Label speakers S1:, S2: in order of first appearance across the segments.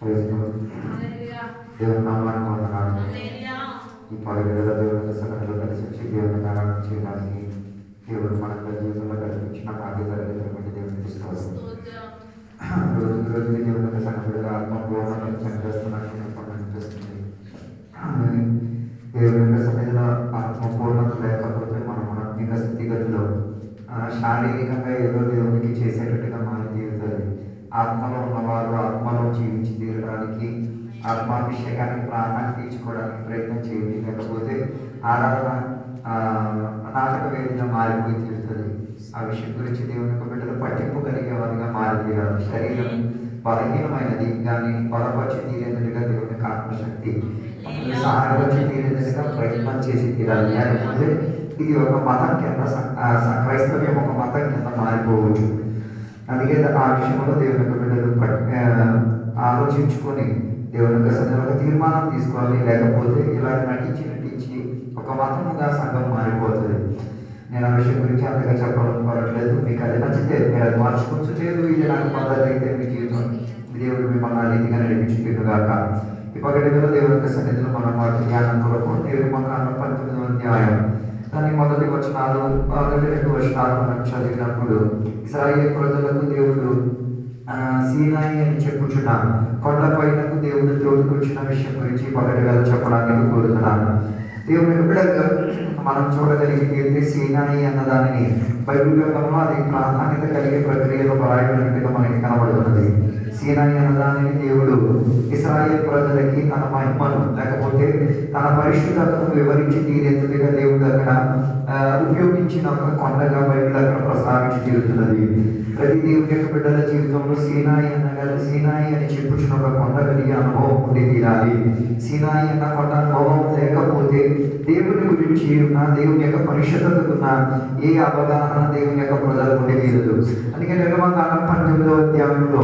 S1: దేవుని నామాన్ని వందనాలు. ఈ పలువేళ దేవుని సన్నిధిలో కలిసి వచ్చి దేవుని నామాన్ని చేయడానికి దేవుడు మన జీవితంలో కల్పించిన భాగ్యతలను బట్టి దేవునికి స్తోత్రం. రోజుకి దేవుని సన్నిధిలో ఆత్మపూర్ణతను చంపేస్తున్నట్టు అనిపిస్తుంది. దేవుని సన్నిధిలో ఆత్మపూర్ణత లేకపోతే మనం ఆత్మిక స్థితిగతిలో శారీరకంగా ఏదో దేవునికి చేసేటట్టుగా మారి తీరుతుంది. ఆత్మలో ఉన్నవారు ఆత్మలో జీవించి తీరడానికి, ఆత్మాభిషేకానికి ప్రాణాన్ని తీర్చుకోవడానికి ప్రయత్నం చేయండి. లేకపోతే ఆరాధన నాటక వేదిగా మారిపోయి తీరుతుంది. ఆ విషయం గురించి దేవుని యొక్క బిడ్డలు పట్టింపు కలిగే వారిగా మారి తీరాలి. శరీరం బలహీనమైనది, దాన్ని బలపరిచి తీరేందుగా దేవుని ఆత్మశక్తి సహాయపరిచి తీరేందుగా ప్రయత్నం చేసి తీరాలి. లేకపోతే ఇది ఒక మతం కింద క్రైస్తవ్యం ఒక మతం కింద మారిపోవచ్చు. అందుకే ఆ విషయంలో దేవుని యొక్క బిడ్డలు ఆలోచించుకొని దేవుని యొక్క సన్నిధిలో ఒక తీర్మానం తీసుకోవాలి. లేకపోతే ఇలా నటించి ఒక మతముగా సంఘం మారిపోతుంది. నేను ఆ విషయం గురించి అంతగా చెప్పాలనుకోవట్లేదు. మీకు అది నచ్చితే మీరు అది మార్చుకోవచ్చు. లేదు ఇది నాకు పద్ధతి అయితే మీ జీవితం దేవుడు మిమ్మల్ని ఆ రీతిగా నడిపించుగాక. ఈ పగటిలో దేవుని యొక్క సన్నిధిలో మనం వాటి జ్ఞానం కొరకు నిర్మకాండం 19వ అధ్యాయం దాని మొదటి వచనాలు 2 వచనాలు మనం చదివినప్పుడు ఇశ్రాయేలు ప్రజలకు దేవుడు సీనాయి అని చెప్పుచున్నాను కొండపైనకు దేవుడు తోడుకొచ్చిన విషయం గురించి పగటి వేళ చెప్పడానికి కోరుతున్నాను. దేవుని బిడ్డలుగా మనం చూడగలిగితే సీనాయి అన్న దానిని బైబిల్ గ్రంథంలో అది ప్రాధాన్యత కలిగే ప్రక్రియలో రాయబడినట్టుగా మనకి కనబడుతున్నది. సీనాయి అన్న దానిని దేవుడు ఇశ్రాయేలు ప్రజలకి తన మహిమను లేకపోతే తన పరిశుద్ధతను వివరించి తీరేందుగా దేవుడు అక్కడ ఉపయోగించిన ఒక కొండగా బైబిల్ అక్కడ ప్రస్తావించి తీరుతున్నది. ప్రతి దేవుని యొక్క బిడ్డల జీవితంలో సీనాయి అని చెప్పుచున్న ఒక కొండ కలిగే అనుభవం ఉండి తీరాలి. సీనాయి అన్న కొండ అనుభవం లేకపోతే దేవుని గురించి ఉన్న దేవుని యొక్క పరిశుద్ధతకున్న ఏ అవగాహన దేవుని యొక్క ప్రజలకు ఉండి తీరదు. అందుకే నిర్మకాండం 19వ అధ్యాయంలో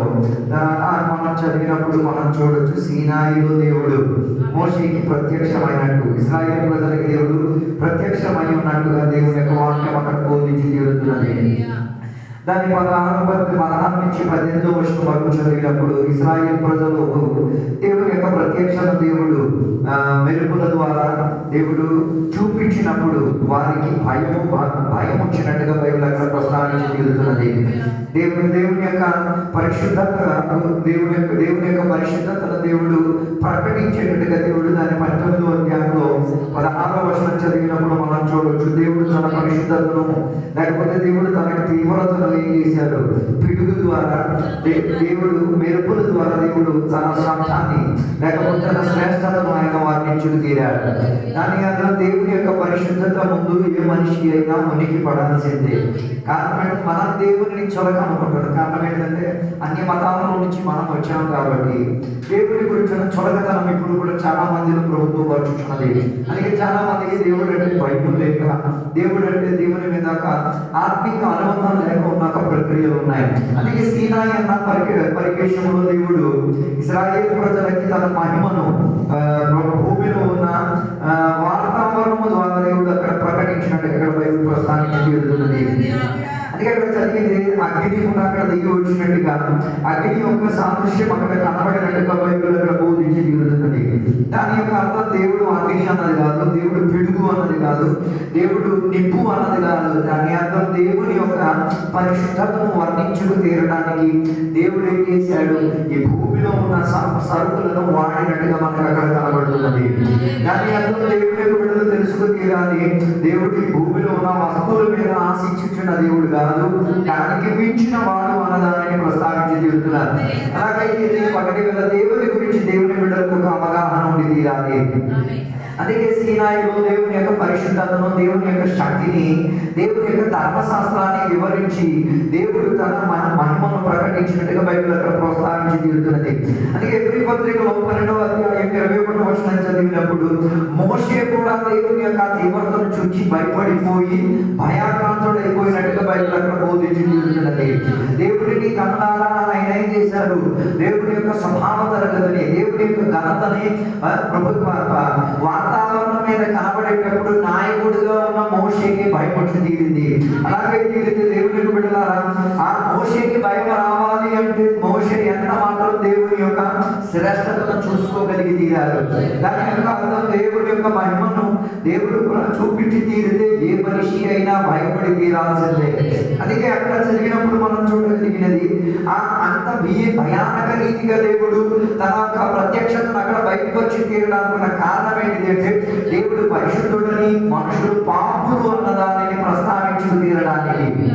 S1: మనం చదివినప్పుడు మనం చూడొచ్చు, సీనాయిలో దేవుడు మోషేకి ప్రత్యక్షమైనట్టు, ఇశ్రాయేలు ప్రజలకి దేవుడు ప్రత్యక్షమై ఉన్నట్టుగా దేవుని యొక్క వాక్యం అక్కడ బోధించి తీరుతున్నది. దాని 16 నుంచి 18వ వచనం వరకు చదివినప్పుడు ఇశ్రాయేలు ప్రజలు దేవుని యొక్క ప్రత్యక్షత దేవుడు మెరుపుల ద్వారా దేవుడు చూపించినప్పుడు వారికి భయం వచ్చినట్టుగా బైబిల్ అక్కడ ప్రస్తావించి తీరుతున్నది. దేవుని యొక్క పరిశుద్ధత దేవుని యొక్క పరిశుద్ధతను దేవుడు ప్రకటించేటట్టుగా దేవుడు దాని 19వ అధ్యాయంలో 16వ వచనం చదివినప్పుడు మనం చూడవచ్చు. దేవుడు తన పరిశుద్ధతను లేకపోతే దేవుడు తన తీవ్రతను ఏం చేశాడు, పిడుగు ద్వారా దేవుడు మెరుపుల ద్వారా దేవుడు తన శబ్దాన్ని లేకపోతే తన శ్రేష్టతను ఆయన వర్ణించుకు తీరాడు. దాని అర్థం దేవుని యొక్క పరిశుద్ధత ముందు ఏ మనిషి అయినా ఉనికి పడాల్సిందే. కారణం మనం దేవుని చొలక అనుకుంటాడు. కారణం ఏంటంటే అన్ని మతాల నుంచి మనం వచ్చాం కాబట్టి దేవుని గురించి చొలకతనం ఇప్పుడు కూడా చాలా మందిలో ప్రభుత్వం పరుచుతున్నది. అందుకే చాలా మందికి దేవుడు అంటే భయం లేక, దేవుడు అంటే దేవుని మీద ఆత్మిక అనుబంధం లేక ఉన్న ప్రక్రియలు ఉన్నాయి. అందుకే సీనాయి అన్న పరికేశంలో దేవుడు ఇశ్రాయేలు ప్రజలకి తన మహిమను భూమిలో ఉన్న వాతావరణము ద్వారా దేవుడు అక్కడ ప్రకటించినట్టు ఇక్కడ బైబిల్ ప్రస్థానికి వెళ్తున్నది. అందుకే అక్కడ చదివింది అగ్ని కూడా అక్కడ దిగి వచ్చినట్టుగా అగ్ని యొక్క సాదృశ్యం అక్కడ కనబడినట్టుగా బైబిల్ అక్కడ బోధించి తీరుతున్నది. దాని యొక్క అర్థం దేవుడు అగ్ని అన్నది కాదు, దేవుడు పిడుగు అన్నది కాదు, దేవుడు నిప్పు అన్నది కాదు. దాని అర్థం దేవుని యొక్క పరిశుద్ధతను వర్ణించుకు తీరడానికి దేవుడు ఏం చేశాడు, ఈ భూమిలో ఉన్న సరుకులను వాడినట్టుగా మనకు అక్కడ కనబడుతున్నది. దాని అర్థం దేవుడి యొక్క బిడ్డలు తెలుసుకు తీరాలి. దేవుడు ఈ భూమిలో ఉన్న వస్తువుల మీద ఆశించుచున్న దేవుడు కాదు, దానికి మించిన వాడు అన్నదాన్ని ప్రస్తావించి తీరుతున్నారు. అలాగైతే పగటి వేళ దేవుని గురించి దేవుని బిడ్డలకు ఒక అవగాహన ఉండి తీరాలి. అందుకే సీనాయిలో దేవుని యొక్క పరిశుద్ధతను, దేవుని యొక్క శక్తిని, దేవుని యొక్క ధర్మశాస్త్రాన్ని వివరించి దేవుడు తన మహిమను ప్రకటించినట్టుగా బైబిల్ అక్కడ ప్రోత్సహించి తీరుతున్నది. అందుకే ఎబ్రీ పత్రికలో 12వ అధ్యాయం 21వ వచనం చదివినప్పుడు మోషే కూడా దేవుని యొక్క తీవ్రతను చూసి భయపడిపోయి భయాక్రాంతుడైపోయినట్టుగా బైబిల్ అక్కడ బోధించి తీరుతున్నది. దేవుడిని కన్నారా ఆయన ఏం చేశాడు, దేవుని యొక్క స్వభావ తరగతిని, దేవుని యొక్క ఘనతని వాతావరణం మీద కనబడేటప్పుడు నాయకుడిగా ఉన్న మోషేకి భయపడి తీరింది. అలాగే తీరితే దేవునికి బిడ్డలారా, ఆ మోషేకి భయం రావాలి అంటే మోషే ఎంత మాత్రం దేవుని యొక్క యొక్క శ్రేష్టతను చూసుకోగలిగి తీరారు. దాని యొక్క అర్థం దేవుడి యొక్క మహిమను దేవుడు కూడా చూపించి తీరితే ఏ మనిషి అయినా భయపడి తీరాల్సిందే. అందుకే అక్కడ జరిగినప్పుడు మనం చూడగలిగినది అంత భయానక రీతిగా దేవుడు తన యొక్క ప్రత్యక్షతను అక్కడ బయటకు వచ్చి తీరడానికి కారణం ఏంటిదంటే దేవుడు పరిశుద్ధుడని మనుషులు పాపులు అన్నదానిని ప్రస్తావించి తీరడానికి,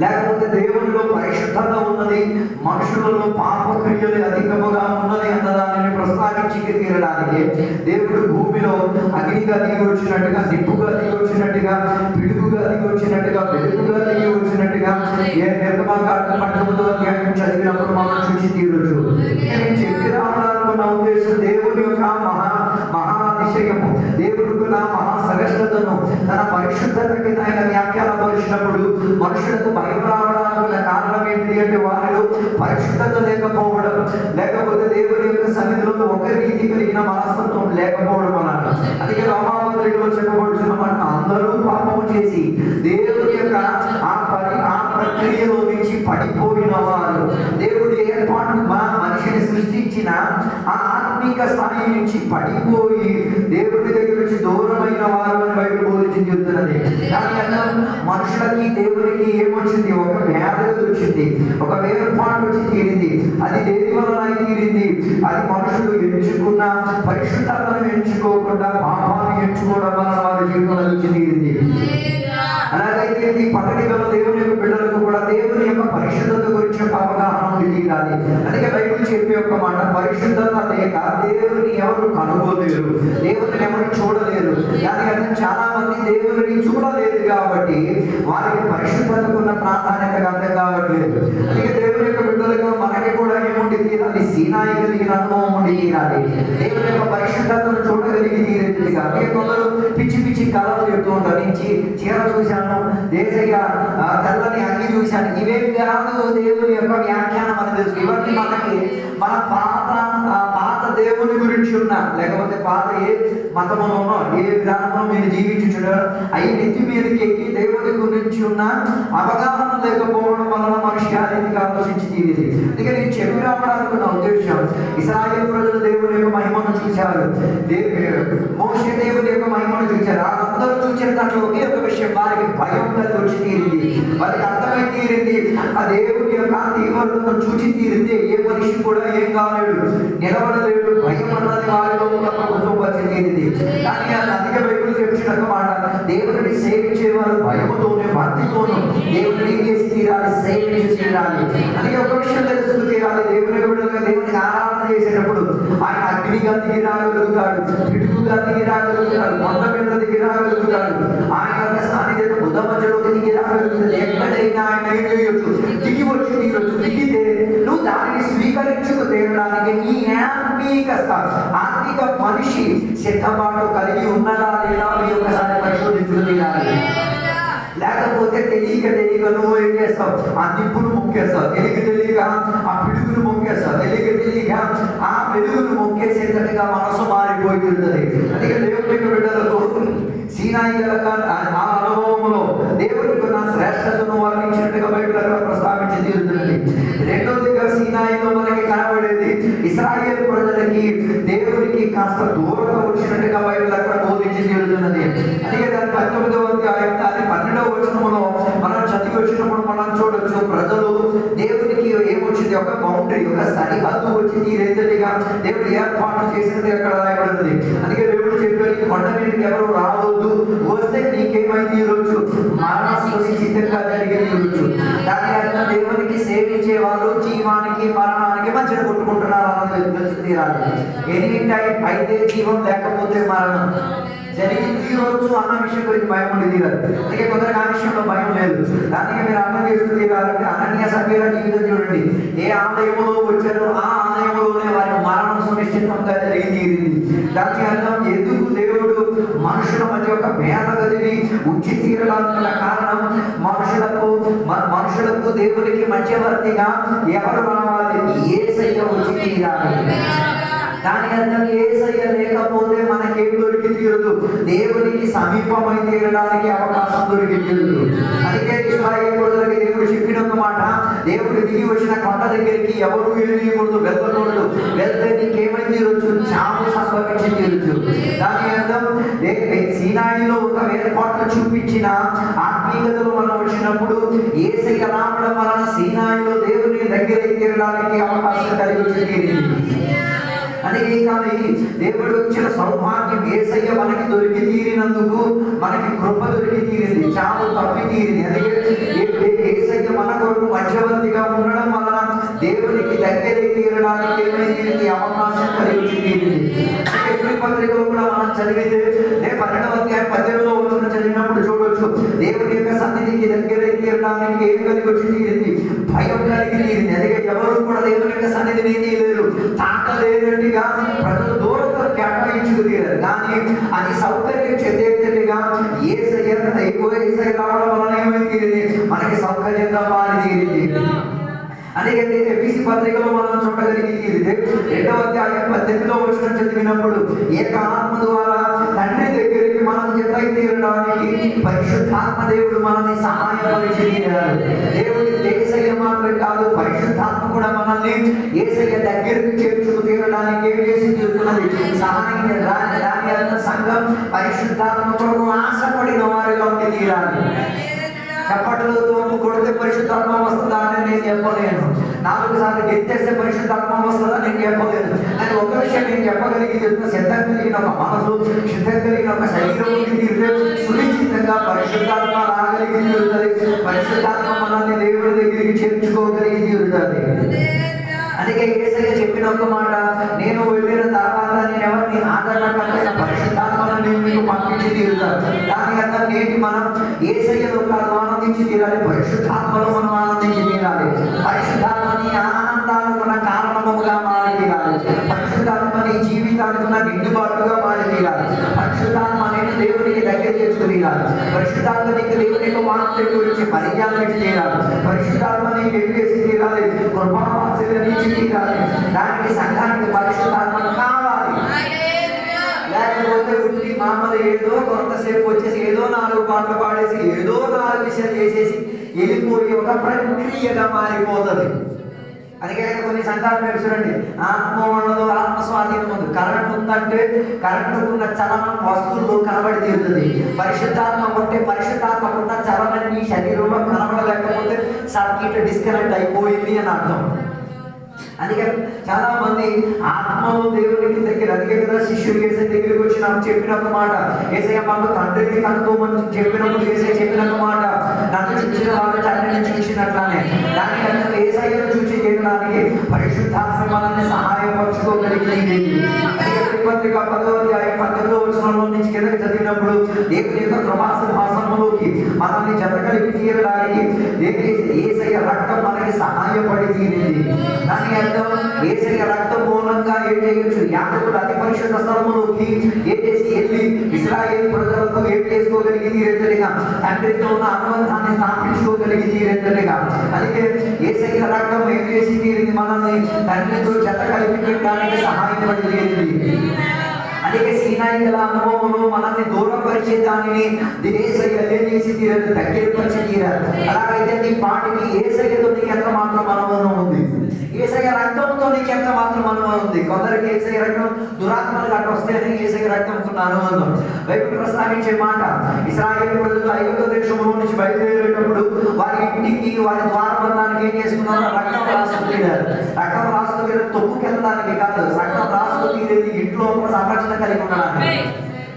S1: లేకపోతే దేవుడిలో పరిశుద్ధత ఉన్నది మనుషులలో పాపక్రియలు అధికముగా ఉన్నది అన్నదానిని ప్రస్తావించి తీరడానికి దేవుడు భూమిలో అగ్నిగా దిగి వచ్చినట్టుగా, నిప్పుగా దిగి వచ్చినట్టుగా, పిడుగుగా దిగి వచ్చినట్టుగా, వెలుగుగా దిగి వచ్చినట్టుగా ఏ నిర్గమకాండములో చదివినప్పుడు మనం చూసి తీరొచ్చు. నేను చెప్పి రావడానుకున్న ఉద్దేశం దేవుని యొక్క మహాతిశయము, దేవుడికి నా మహాసరస్వతను తన పరిశుద్ధతకి ఆయన వ్యాఖ్యానపరిచినప్పుడు మనుషులకు భయం రావడానికి కారణం ఏంటి అంటే వారిలో పరిశుద్ధత లేకపోవడం, లేకపోతే దేవుని యొక్క సన్నిధిలో ఒక రీతి కలిగిన మనస్తత్వం లేకపోవడం అన్నారు. అందుకే రోమాపత్రికలో చెప్పబడుతున్న మనం అందరూ పాపము చేసి దేవుని యొక్క ఆ ప్రక్రియలో నుంచి పడిపోయిన వారు, దేవుడి ఏర్పాటు మనిషిని సృష్టించిన ఆ ఆత్మీక స్థాయి నుంచి పడిపోయి దేవుడి దగ్గర నుంచి దూరమైన వారు అని బయట బోధించి చెప్తున్నది. దాని అర్థం మనుషులకి దేవుడికి ఏమొచ్చింది? ఒక వ్యాధి వచ్చింది, ఒక వేర్పాటు వచ్చి తీరింది. అది దేని వలన తీరింది? అది మనుషులు ఎంచుకున్న పరిశుద్ధతను ఎంచుకోకుండా పాపాన్ని ఎంచుకోవడం వలన వారి జీవితంలో వచ్చి తీరింది. అలాగైతే ఈ పట్టణిలో దేవుని యొక్క బిడ్డలకు కూడా దేవుని యొక్క పరిశుద్ధత గురించి ఒక అవగాహన తీరాలి. అందుకే బైబిల్ చెప్పే ఒక మాట, పరిశుద్ధత లేక దేవుని ఎవరు కనుగోలేరు, దేవుని ఎవరు చూడలేరు. దాని అర్థం చాలా మంది దేవుని చూడలేదు కాబట్టి వారికి పరిశుద్ధతకున్న ప్రాధాన్యత అర్థం కావట్లేదు. అందుకే దేవుని యొక్క బిడ్డలుగా మనకి కూడా ఏముండి తీరాలి? సీనాయి కలిగిన అనుభవం ఉండి తీరాలి. దేవుని యొక్క పరిశుద్ధతను చూడగలిగి తీరేది కాదు. కొందరు పిచ్చి పిచ్చి కళలు చెప్తూ ఉంటారు. నుంచి చీర చూశాను, దేశయ్య తెల్లని అగ్గి చూశాను, ఇవేం కాదు దేవుని యొక్క వ్యాఖ్యానం అని తెలుసు. ఇవన్నీ మనకి మన పాత దేవుని గురించి ఉన్న, లేకపోతే పాత ఏ మతములోనో ఏ విధానంలో మీరు జీవించుచున్నారో అవి నెత్తి మీదకి ఎక్కి దేవుని గురించి ఉన్న అవగాహన లేకపోవడం వలన మనిషి ఆ రీతిగా ఆలోచించి తీరేది. అందుకే నేను చెప్పి రావడానుకున్న ఉద్దేశం, ఇశ్రాయేలు ప్రజలు దేవుని యొక్క మహిమను చూశారు, మోషే దేవుని యొక్క మహిమను చూశారు. అందరూ చూసిన దాంట్లో ఒకే ఒక విషయం, వారికి భయం కలిగి వచ్చి తీరింది, వారికి అర్థమై తీరింది. ఆ దేవుని యొక్క తీవ్రతను చూచి తీరితే ఏ మనిషి కూడా ఏం కాలేడు, నిలబడలేడు. భయం అన్నది వారిలో ప్రభుత్వం వచ్చి తీరింది. కానీ అది అధిక బైబిల్ చెప్పిన మాట, దేవుడిని సేవించే వారు భయముతోనే భక్తితోనూ దేవుడిని ఏం చేసి తీరాలి? సేవించి తీరాలి. అందుకే ఒక విషయం తెలుసుకు తీరాలి, దేవుని బిడ్డలుగా దేవునికి ఆరాధన చేసేటప్పుడు ఆయన అగ్నిగా దిగి రాగలుగుతాడు, పిడుగుగా దిగి రాగలుగుతాడు, కొండ మీద దిగి రాగలుగుతాడు, ఆయన యొక్క సాన్నిధ్యం బుధ మధ్యలోకి దిగి రాగలుగుతాడు. ఎక్కడైనా ఆయన ఏం చేయొచ్చు? దిగి వచ్చి తీరొచ్చు. దిగితే నువ్వు దానిని స్వీకరించుకు తీరడానికి నీ ఆత్మిక మనిషి సిద్ధపాటు కలిగి ఉన్నదా లేదా అని ఒకసారి పరిశోధించుకు తీరాలి. లేకపోతే తెలియక నువ్వు ఏం చేస్తావు? ఆ నిప్పును మొక్కేస్తావు, తెలియక ఆ పిడుగును మొక్కేస్తావు, తెలియక ఆ వెలుగును మొక్కేసేటట్టుగా మనసు మారిపోయి ఉంటుంది. అందుకే దేవుని యొక్క బిడ్డలకు సీనాయి ఆ అనుభవంలో దేవునికి ఉన్న శ్రేష్టతను వర్ణించినట్టుగా బైబిల్ ప్రస్తావించి తీరుతుంది. రెండోదిగా సీనాయిలో మనకి కనబడేది ఇశ్రాయేలు ప్రజలకి దేవునికి కాస్త దూరంగా వచ్చినట్టుగా బైబిల్ అక్కడ బోధించి తీరుతున్నది. అందుకే దాని 19వ అధ్యాయం దాని 12వ వచనంలో మనం చదివి వచ్చినప్పుడు మనం చూడొచ్చు, ప్రజలు దేవునికి ఏమొచ్చింది? ఒక బౌండరీ, ఒక సరిహద్దు వచ్చి తీరేదిగా దేవుడు ఏర్పాటు చేసినది అక్కడ రాయబడింది. అందుకే దేవుడు చెప్పాడు, కొండ మీదకి ఎవరు రావద్దు, వస్తే నీకేమై తీరొచ్చు? మరణాన్ని సిద్ధంగా జరిగి తీరొచ్చు. దాని అర్థం దేవునికి సేవించే వాళ్ళు జీవానికి మరణానికి మధ్య కొట్టుకుంటున్నారు అన్నది తెలిసి తీరాలి. ఎనీ టైం అయితే జీవం, లేకపోతే మరణం జరిగి తీరవచ్చు అన్న విషయం గురించి భయం ఉండి తీరాలి. అందుకే కొందరికి ఆ విషయంలో భయం లేదు. దానికి మీరు అర్థం చేస్తూ తీరాలంటే అనన్య సభ్యుల జీవితం చూడండి. ఏ ఆలయంలో వచ్చారో ఆ ఆలయంలోనే వారి మరణం సునిశ్చితంగా జరిగి తీరింది. దానికి అర్థం ఎందుకు దేవుడు మనుషుల మధ్య ఒక భేద గదిని ఉంచి తీరడానికి కారణం, మనుషులకు దేవునికి మధ్యవర్తిగా ఎవరు రావాలి? యేసయ్య వచ్చి తీరాలి. దాని అర్థం యేసయ్య లేకపోతే మనకేం దొరికి తీరదు, దేవునికి సమీపమై తీరడానికి అవకాశం దొరికి తీరదు. అందుకే ఇశ్రాయేలు ప్రజలకి దేవుడు చెప్పిన ఒక మాట, దేవుడు దిగి వచ్చిన కొండ దగ్గరికి ఎవరు వెళ్ళకూడదు, వెళ్ళకూడదు. వెళ్తే నీకేమైంది ఈరోజు? చావు సంభవించి తీరుచు. దాని అర్థం సీనాయిలో ఒక ఏర్పాట్లు చూపించిన ఆత్మీయతలో మనం వచ్చినప్పుడు యేసయ్య రావడం వలన సీనాయిలో దేవుని దగ్గర తీరడానికి అవకాశం కలిగి వచ్చి అందుకే కానీ దేవుడు ఇచ్చిన సౌభాగ్యం యేసయ్య మనకి దొరికి తీరినందుకు మనకి కృప దొరికి తీరింది, చావు తప్పి తీరింది. అందుకే యేసయ్య మన కొరకు మధ్యవర్తిగా ఉండడం వలన దేవునికి దగ్గర తీరడానికి ఏమైంది? అవకాశం కలిగి తీరింది. పత్రికలో కూడా మనం చదివితే 12వ అధ్యాయం 18లో చదివినప్పుడు చూడొచ్చు, దేవుని యొక్క సన్నిధికి దగ్గర తీరడానికి ఏం కలిగి వచ్చి తీరింది? భయం కలిగి తీరింది. అందుకే ఎవరు కూడా దేవుని యొక్క సన్నిధిని లేరు, తాకలేనట్టుగా ప్రజలు దూరంగా కేటాయించుకు తీరారు. కానీ అది సౌకర్యం చెందేటట్టుగా యేసయ్య రావడం వలన ఏమైంది? మనకి సౌకర్యంగా మారి తీరింది. అందుకే ఎఫెసీ పత్రికలో మనం చూడగలిగింది 2వ అధ్యాయం 18లో వచనం చదివినప్పుడు ఏక ఆత్మ ద్వారా తండ్రి దగ్గరికి మనం జత తీరడానికి పరిశుద్ధాత్మ దేవుడు మనల్ని సహాయపరిచి తీరాడు. దేవుడి యేసయ్య మాత్రం కాదు, పరిశుద్ధాత్మ కూడా మనల్ని యేసయ్య దగ్గరికి చేర్చుకు తీరడానికి ఏం చేసి తీరుతున్నది? సహాయం. దాని అర్థం సంఘం పరిశుద్ధాత్మ కొరకు ఆశపడిన వారిగా ఉండి తీరాలి. చప్పట్లు తోపు కొడితే పరిశుద్ధాత్మ వస్తుందా అని నేను చెప్పలేను. 4 సార్లు గెత్తేస్తే పరిశుద్ధాత్మ వస్తుందా నేను చెప్పలేను. కానీ ఒక విషయం నేను చెప్పగలిగి సిద్ధం కలిగిన ఒక మనసు, సిద్ధం కలిగిన ఒక శరీరం సునిశ్చితంగా పరిశుద్ధాత్మ రాగలిగి తీరుతుంది. పరిశుద్ధాత్మ మనల్ని దేవుడి దగ్గరికి చేర్చుకోగలిగి తీరుతుంది. అందుకే యేసయ్య చెప్పిన ఒక మాట, నేను వెళ్ళిన తర్వాత నేను ఎవరిని ఆదరణకమైన పరిశుద్ధాత్మను నేను మీకు పంపించి తీరుతాను. దాని అర్థం ఏంటి? మనం యేసయ్యలో ఆనందించి తీరాలి, పరిశుద్ధాత్మలో మనం ఆనందించి తీరాలి. పరిశుద్ధాత్మని ఆనందానికి కారణముగా మారి తీరాలి. పరిశుద్ధాత్మని జీవితానికి నిండుబాటుగా మారి తీరాలి. పరిశుద్ధాత్మ నేను దేవునికి దగ్గర చేసుకుని తీరాలి. పరిశుద్ధాత్మ నీకు దేవుని యొక్క వాక్యం గురించి పరిజ్ఞానం ఇచ్చి తీరాలి. పరిశుద్ధాత్మ నీకు ఎదిగేసి తీరాలి, కృపావాత్సల్యం ఇచ్చి తీరాలి. దానికి సంఘానికి పరిశుద్ధాత్మ కావాలి. లేకపోతే ఉట్టి మామూలు ఏదో కొంతసేపు వచ్చేసి ఏదో 4 పాటలు పాడేసి ఏదో 4 విషయాలు చేసేసి వెళ్ళిపోయి ఒక ప్రక్రియగా మారిపోతుంది. అందుకే కొన్ని సంఘాలు మీరు చూడండి, ఆత్మ ఉండదు, ఆత్మ స్వాధీనం ఉంది. కరెంట్ ఉందంటే కరెంటుకున్న చలనం వస్తువులు కనబడి తీరుతుంది. పరిశుద్ధాత్మ ఉంటే పరిశుద్ధాత్మకున్న చలనం నీ శరీరంలో కనబడలేకపోతే సర్క్యూట్ డిస్కనెక్ట్ అయిపోయింది అని అర్థం. అందుకే చాలా మంది ఆత్మలో దేవునికి దగ్గర, అందుకే కదా శిష్యుడు యేసయ్య దగ్గరికి వచ్చి నాకు చెప్పిన ఒక మాట, యేసయ్య మాకు తండ్రిని కనుక్కోమని చెప్పినప్పుడు యేసయ్య చెప్పిన ఒక మాట, నన్ను చూసిన వాళ్ళు తండ్రిని చూసినట్లానే. దానికి అర్థం యేసయ్యను చూసి చేయడానికి పరిశుద్ధాత్మ మనల్ని సహాయపరచుకోగలిగింది. పత్రిక 10వ అధ్యాయం 18వ వచనంలో నుంచి కిందకి చదివినప్పుడు దేవుని యొక్క కృపాసింహాసనములోకి మనల్ని జత కలిపి తీయడానికి యేసయ్య రక్తం మనకి సహాయపడి తీరింది. దాని అర్థం యేసయ్య రక్తం మూలంగా ఏం చేయొచ్చు? యాకోబు అతి పరిశుద్ధ స్థలములోకి ఏం చేసి వెళ్ళి ఇశ్రాయేలు ప్రజలతో ఏం చేసుకోగలిగి తీరేంతటిగా తండ్రితో ఉన్న అనుబంధాన్ని స్థాపించుకోగలిగి తీరేంతటిగా. అందుకే యేసయ్య రక్తం ఏం చేసి తీరింది? మనల్ని తండ్రితో జత కలిపి పెట్టడానికి సహాయపడి తీరింది. అందుకే సీనాయి గల అనుభవంలో మనల్ని దూరపరిచే దానిని యేసయ్య చేసి తీరారు, దగ్గరపరిచి తీరారు. అలాగైతే నీ పాటికి యేసయ్యతో నీకు ఎంత మాత్రం అనుభవం ఉంది? యేసయ్య రక్తంతో నీకు ఎంత మాత్రం అనుభవం ఉంది? కొందరికి యేసయ్య రక్తం దురాత్మలు అట్లా వస్తేనే యేసయ్య రక్తంతో అనుభవం. బైబిల్ ప్రస్తావించే మాట, ఇశ్రాయేలు ప్రజలు ఐగుప్తు దేశంలో నుంచి బయలుదేరేటప్పుడు వారి ఇంటికి వారి ద్వారబంధానికి ఏం చేసుకున్నారు? రక్తం రాసుకు తీరారు. రక్తం రాసుకు తీరారు తొక్కుకెళ్ళడానికి కాదు, రక్తం రాసుకు తీరేది ఇంట్లో సంరక్షణ కలిగి ఉండడానికి.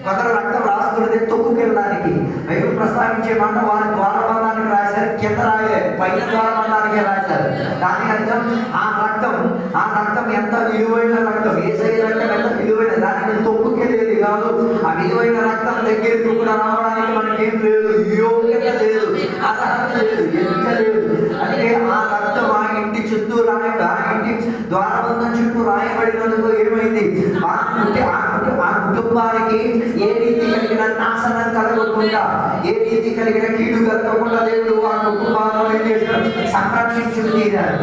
S1: కొందరు రక్తం రాసుకునేది తొక్కుకెళ్ళడానికి. బైబిల్ ప్రస్తావించే మాట వారి ద్వారబంధానికి రాశారు, కింద రాయలేదు, పైన ద్వారబంధానికి రాశారు. దాని అర్థం ఆ రక్తం ఎంత విలువైన రక్తం, యేసయ్య రక్తం ఎంత విలువైన, దానికి తొక్కుకెళ్ళేది కాదు. ఆ విలువైన రక్తం దగ్గరికి కూడా రావడానికి మనకేం లేదు, యోగ్యత లేదు, అర్హత లేదు, ఎంపిక లేదు. అందుకే ఆ రక్తం ఆ ఇంటి చుట్టూ రాయబడి, ఆ ఇంటి ద్వారబంధం చుట్టూ రాయబడినందుకు ఏమైంది? ఆ కుటుంబానికి ఏ రీతి కలిగిన నాశనం కలగకుండా, ఏ రీతి కలిగిన కీడు కలగకుండా దేవుడు ఆ కుటుంబాలను ఏం చేశారు? సంరక్షించు తీరారు.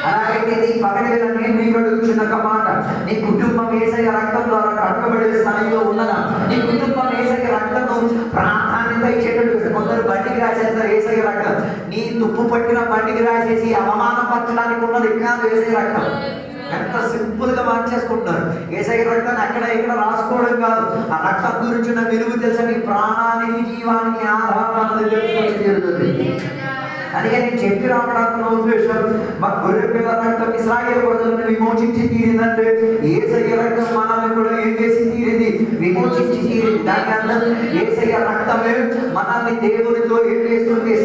S1: అలాగైతే నీ పగటిగా నేను నీకు అడుగుతున్న ఒక మాట, నీ కుటుంబం యేసయ్య రక్తం ద్వారా కట్టబడే స్థాయిలో ఉన్నదా? నీ కుటుంబం యేసయ్య రక్తంతో ప్రాధాన్యత ఇచ్చేటట్టు కొందరు బండికి రాసేస్తారు యేసయ్య రక్తం. నీ తుప్పు పట్టిన బండికి రాసేసి అవమానపరచడానికి ఉన్నది కాదు యేసయ్య రక్తం. ఎంత సింపుల్ గా మార్చేసుకుంటున్నారు. యేసయ్య రక్తాన్ని అక్కడ ఇక్కడ రాసుకోవడం కాదు. ఆ రక్తం గురించి ఉన్న విలువ తెలుసా? నీ ప్రాణానికి జీవానికి ఆధారం అన్నది తెలుసుకొని తీరుతుంది. అందుకే నేను చెప్పి రావడానికి ఉద్దేశం, మా గొర్రె పిల్ల రక్తం ఇశ్రాయేలు ప్రజలను విమోచించి తీరిందంటే యేసయ్య రక్తం మనల్ని కూడా ఏం చేసి తీరింది? విమోచించి తీరింది. దాని అర్థం యేసయ్య రక్తమే మనల్ని దేవునితో ఏం చేస్తుంది?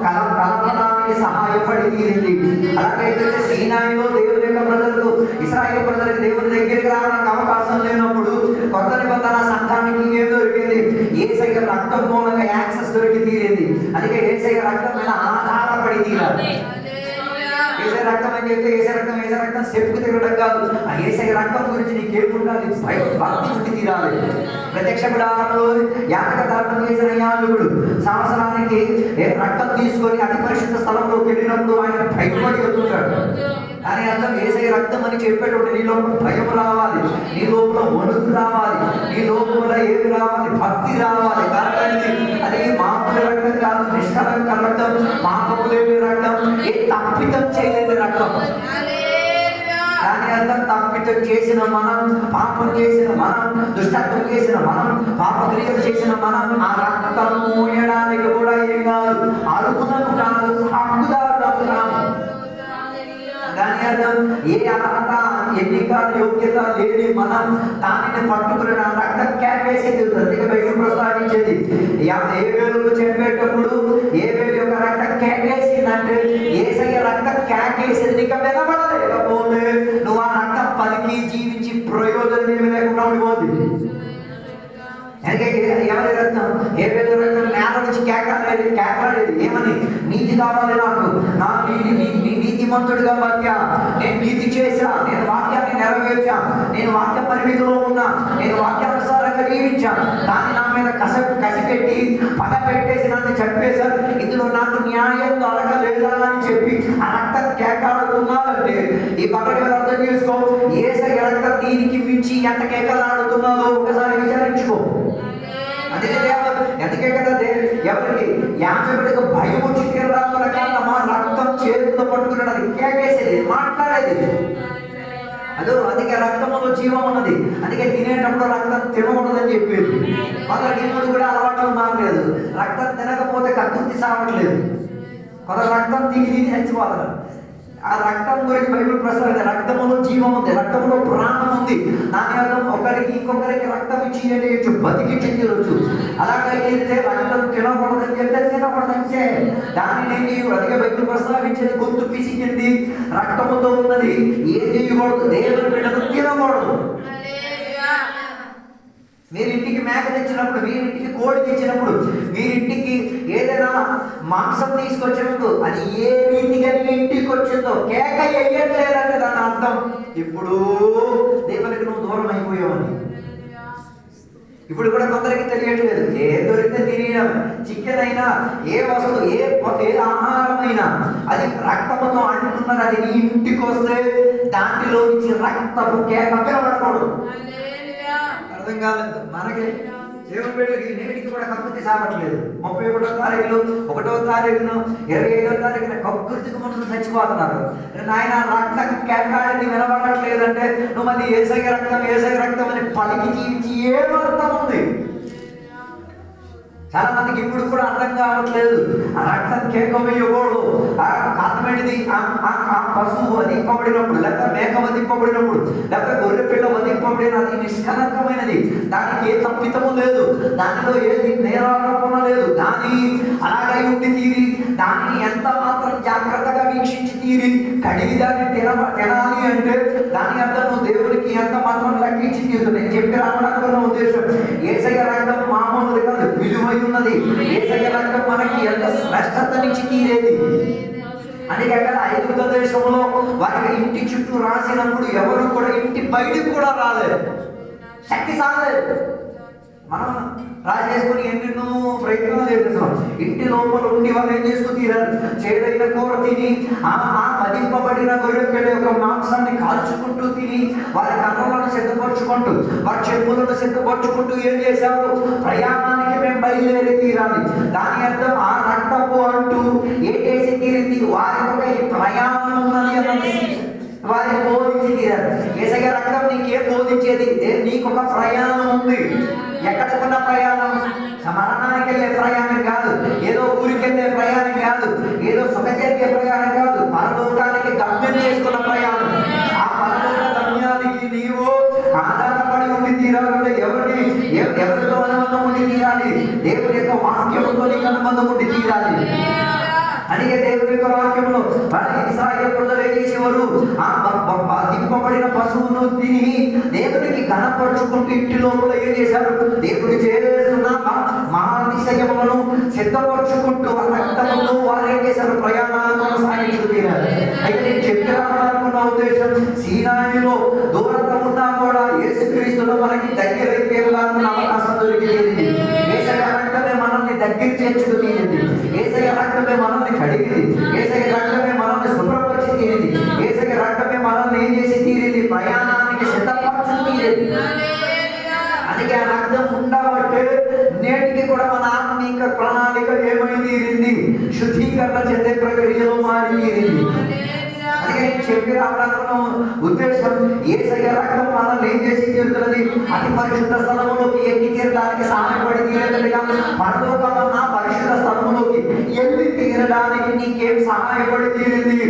S1: కలపడానికి సహాయపడి తీరింది. అలాగైతే సీనాయిలో దేవుని యొక్క ప్రజలకు, ఇశ్రాయేలు ప్రజలకు దేవుని దగ్గరికి రావడానికి అవకాశం లేనప్పుడు కొత్త నిబంధన సంఘానికి ఏం దొరికింది? యేసయ్య రక్తం మూలంగా యాక్సెస్ దొరికి తీరింది. అందుకే యేసయ్య రక్తం మీద ఆధారపడి తీరాలి. యేసయ్య రక్తం అని చెప్తే యేసయ్య రక్తం చెప్పుకు తిరగడం కాదు. ఆ యేసయ్య రక్తం గురించి నీకేముండాలి? భక్తి ఉండి తీరాలి. ప్రత్యక్ష గుడారంలో యాజక ధర్మం చేసిన యాజకుడు సంవత్సరానికి రక్తం తీసుకొని అతి పరిశుద్ధ స్థలంలోకి వెళ్ళినప్పుడు ఆయన భయపడి వెళ్తుంటాడు. కానీ అర్థం యేసయ్య రక్తం అని చెప్పేటప్పుడు నీ లోపల భయం రావాలి, నీ లోపల వణుకు రావాలి, నీ లోపల ఏమి రావాలి? భక్తి రావాలి. కాబట్టి అది మామూలు రక్తం కాదు, నిష్కలంక రక్తం, పాపము లేని రక్తం, ఏ తప్పితం చేయలేని రక్తం. దాని అర్థం తప్పితం చేసిన మనం, పాపం చేసిన మనం, దుష్టత్వం చేసిన మనం, పాపక్రియలు చేసిన మనం ఆ రక్తం మోయడానికి కూడా ఏం కాదు, అరుగునకు కాదు, హక్కుదారులకు కాదు. దాని అర్థం ఏ అర్హత, ఎన్నిక, యోగ్యత లేని మనం దానిని పట్టుకుని ఆ రక్తం క్యాపేసి తిరుగుతుంది. ఇక బయట ప్రస్తావించేది ఏవేలు చెప్పేటప్పుడు ఏవేలు యొక్క రక్తం క్యాకేసిందంటే యేసయ్య రక్తం క్యాకేసింది. ఇక వినబడలేకపోతే నువ్వు ఆ రక్తం పలికి జీవించి ప్రయోజనం ఏమి లేకుండా ఉండిపోతుంది. ఎవరి రక్తం? ఏవేలు రక్తం నేల నుంచి కేకలాడేది ఏమని? నీతి కావాలి నాకు, నా నీతిమంతుడిగా బతికా, నేను నీతి చేశా, నేను వాక్యాన్ని నెరవేర్చా, నేను వాక్య పరిమితిలో ఉన్నా, నేను వాక్యానుసారంగా జీవించా. దాన్ని నా మీద కసిపెట్టి పగ పెట్టేసి నన్ను చెప్పేశారు, ఇందులో నాకు న్యాయం దొరకలేదా అని చెప్పి ఆ రక్తం కేకలాడుతున్నారంటే ఈ పక్కన అర్థం చేసుకో, యేసయ్య రక్తం దీనికి మించి ఎంత కేకలాడుతున్నాదో ఒకసారి విచారించుకో. అందుకే దేవుడు ఎందుకే కదా ఎవరికి యాజకుడికి భయం వచ్చి తీరడానికి రకాల రక్తం చేతుల్లో పట్టుకున్నాడు. అది కేకేసేది, మాట్లాడేది. అదో అందుకే రక్తంలో జీవం ఉన్నది. అందుకే తినేటప్పుడు రక్తం తినకూడదని చెప్పేది. కొందరు ఇప్పుడు కూడా అలవాట్లు మారలేదు. రక్తం తినకపోతే కక్కుర్తి సావట్లేదు. కొందరు రక్తం తిని చచ్చిపోతారు. ఆ రక్తం గురించి బైబిల్ ప్రస్తావించింది. రక్తములో జీవం ఉంది, రక్తంలో ప్రాణం ఉంది. దాని అర్థం ఒకరికి ఇంకొకరికి రక్తం ఇచ్చి బతికించి తీరొచ్చు. అలాగైతే రక్తం తినకూడదని చెప్తే తినకూడదంటే దానిని అందుకే బైబిల్ ప్రస్తావించేది గొంతు పిసికింది, రక్తముతో ఉన్నది ఏం చేయకూడదు, దేవుని బిడ్డను తినకూడదు. మీరింటికి మేక తెచ్చినప్పుడు, మీరింటికి కోడి తెచ్చినప్పుడు, మీరింటికి ఏదైనా మాంసం తీసుకొచ్చినప్పుడు అది ఏ రీతిగా నీ ఇంటికి వచ్చిందో కేక వేయట్లేదంటే దాని అర్థం ఇప్పుడు దేవునికి నువ్వు దూరం అయిపోయావని. ఇప్పుడు కూడా కొందరికి తెలియట్లేదు. ఏ దొరికితే తినడం, చికెన్ అయినా ఏ వస్తువు ఏ ఆహారమైనా అది రక్తముతో అంటున్నది. అది నీ ఇంటికి వస్తే దాంట్లో నుంచి రక్తపు కేక వినబడకూడదు. అర్థం కాలేదు మనకి. దేవుని బిడ్డలకి నేటికి కూడా కక్కుర్తి సాగట్లేదు. 31వ తారీఖులు, 1వ తారీఖును, 25వ తారీఖున కక్కుర్తికి మనుషులు చచ్చిపోతున్నారు. నాయన రక్తం కేకాడిని వినబడట్లేదంటే నువ్వు మళ్ళీ యేసయ్య రక్తం అని పలికి జీవించి ఏమర్థం ఉంది? చాలా మందికి ఇప్పుడు కూడా అర్థం కావట్లేదు. ఆ రక్తం కేక వేయకూడదు. అర్థమైనది ఆ పశువు వధింపబడినప్పుడు, లేకపోతే మేక వధింపబడినప్పుడు, లేకపోతే గొర్రె పిల్ల వధింపబడిన అది నిష్కలంకమైనది. దానికి ఏ తప్పితము లేదు, దానిలో ఏది నేరారోపణ లేదు. దాని అలాగే ఉండి తీరి దానిని ఎంత మాత్రం జాగ్రత్తగా వీక్షించి తీరి కడిగి దాన్ని తినాలి అంటే దాని అర్థం నువ్వు దేవుడికి ఎంత మాత్రం లెక్కించి తీరుతుంది. నేను చెప్పి రావడానికి ఉద్దేశం యేసయ్య రక్తం మామూలుది కాదు, విలువై ఉన్నది. యేసయ్య రక్తం మనకి ఎంత స్పష్టతనిచ్చి తీరేది. అందుకే అక్కడ ఐగుప్తు దేశంలో వారికి ఇంటి చుట్టూ రాసినప్పుడు ఎవరు కూడా ఇంటి బయటికి కూడా రాలేదు, శక్తి సాగలేదు. మనం రాసేసుకుని ఎన్నెన్నో ప్రయత్నాలు చేస్తున్నాం. ఇంటి లోపల ఉండి వాళ్ళు ఏం చేసుకుని తీరారు, చేదైన కూర తిని ఆ మదింపబడిన గొర్రె యొక్క మాంసాన్ని కాల్చుకుంటూ తిని వారి కన్నులను సిద్ధపరచుకుంటూ వారి చెప్పులను సిద్ధపరచుకుంటూ ఏం చేశారు, ప్రయాణానికి మేము బయలుదేరి తీరాలి. దాని అర్థం ఆ రక్తపు అంటూ ఏటేసి తీరింది, వారి యొక్క ఈ ప్రయాణం ఉన్నది అన్నది వారికి బోధించి తీరారు. యేసయ్య రక్తం నీకేం బోధించేది, నీకు ఒక ప్రయాణం ఉంది. ఎక్కడికున్న ప్రయాణం, మరణానికి వెళ్ళే ప్రయాణం కాదు, ఏదో ఊరికి వెళ్ళే ప్రయాణం కాదు, ఏదో సుఖ జరిగే ప్రయాణం కాదు, పరలోకానికి గమ్యం చేసుకున్న ప్రయాణం. ఆ పరలోక గమ్యానికి నీవు ఆధారపడి ఉండి తీరాలంటే ఎవరితో అనుబంధం ఉండి తీరాలి, దేవుని యొక్క వాక్యముతో నీకు అనుబంధం ఉండి తీరాలి. అందుకే దేవుని యొక్క వాక్యంలో ఇశ్రాయేలు ప్రజలు ఏం చేసేవారు, ఆ దింపబడిన పశువును తిని దేవునికి ఘనపరుచుకుంటూ ఇంటి లోపల ఏం చేశారు, దేవుడు చేస్తున్న మహాతిశయములను సిద్ధపరుచుకుంటూ ఆ రక్తముతో వారు ఏం చేశారు, ప్రయాణాలను కొనసాగించుకు తీరారు. అయితే నేను చెప్పాలనుకున్న ఉద్దేశం, సీనాయిలో దూరంగా ఉన్నా కూడా యేసుక్రీస్తులో మనకి దగ్గర తీరాలన్న అవకాశం దొరికింది. యేసయ్య రక్తమే మనల్ని దగ్గర చేర్చుకు తీరింది, యేసయ్య రక్తమే మనల్ని కడిగింది, యేసయ్య రక్తమే మనల్ని శుభ్రపరిచి తీరింది, యేసయ్య రక్తమే మనల్ని ఏం చేసి తీరింది, ప్రయాణానికి సిద్ధపరచు తీరింది. అందుకే ఆ రక్తం ఉండబట్టే నేటికి కూడా మన ఆత్మీక ప్రణాళిక ఏమై తీరింది, శుద్ధీకరణ చెందే ప్రక్రియలో మారి తీరింది. అందుకే నేను చెప్పి రావాలనుకున్న ఉద్దేశం, యేసయ్య రక్తం మనల్ని ఏం చేసి తీరుతున్నది, అతి పరిశుద్ధ స్థలములోకి ఎక్కి తీరడానికి సహాయపడి తీరేటట్టుగా పరలోకమున్న పరిశుద్ధ స్థలములోకి ఎల్లి తీరడానికి నీకేం సహాయపడి తీరింది,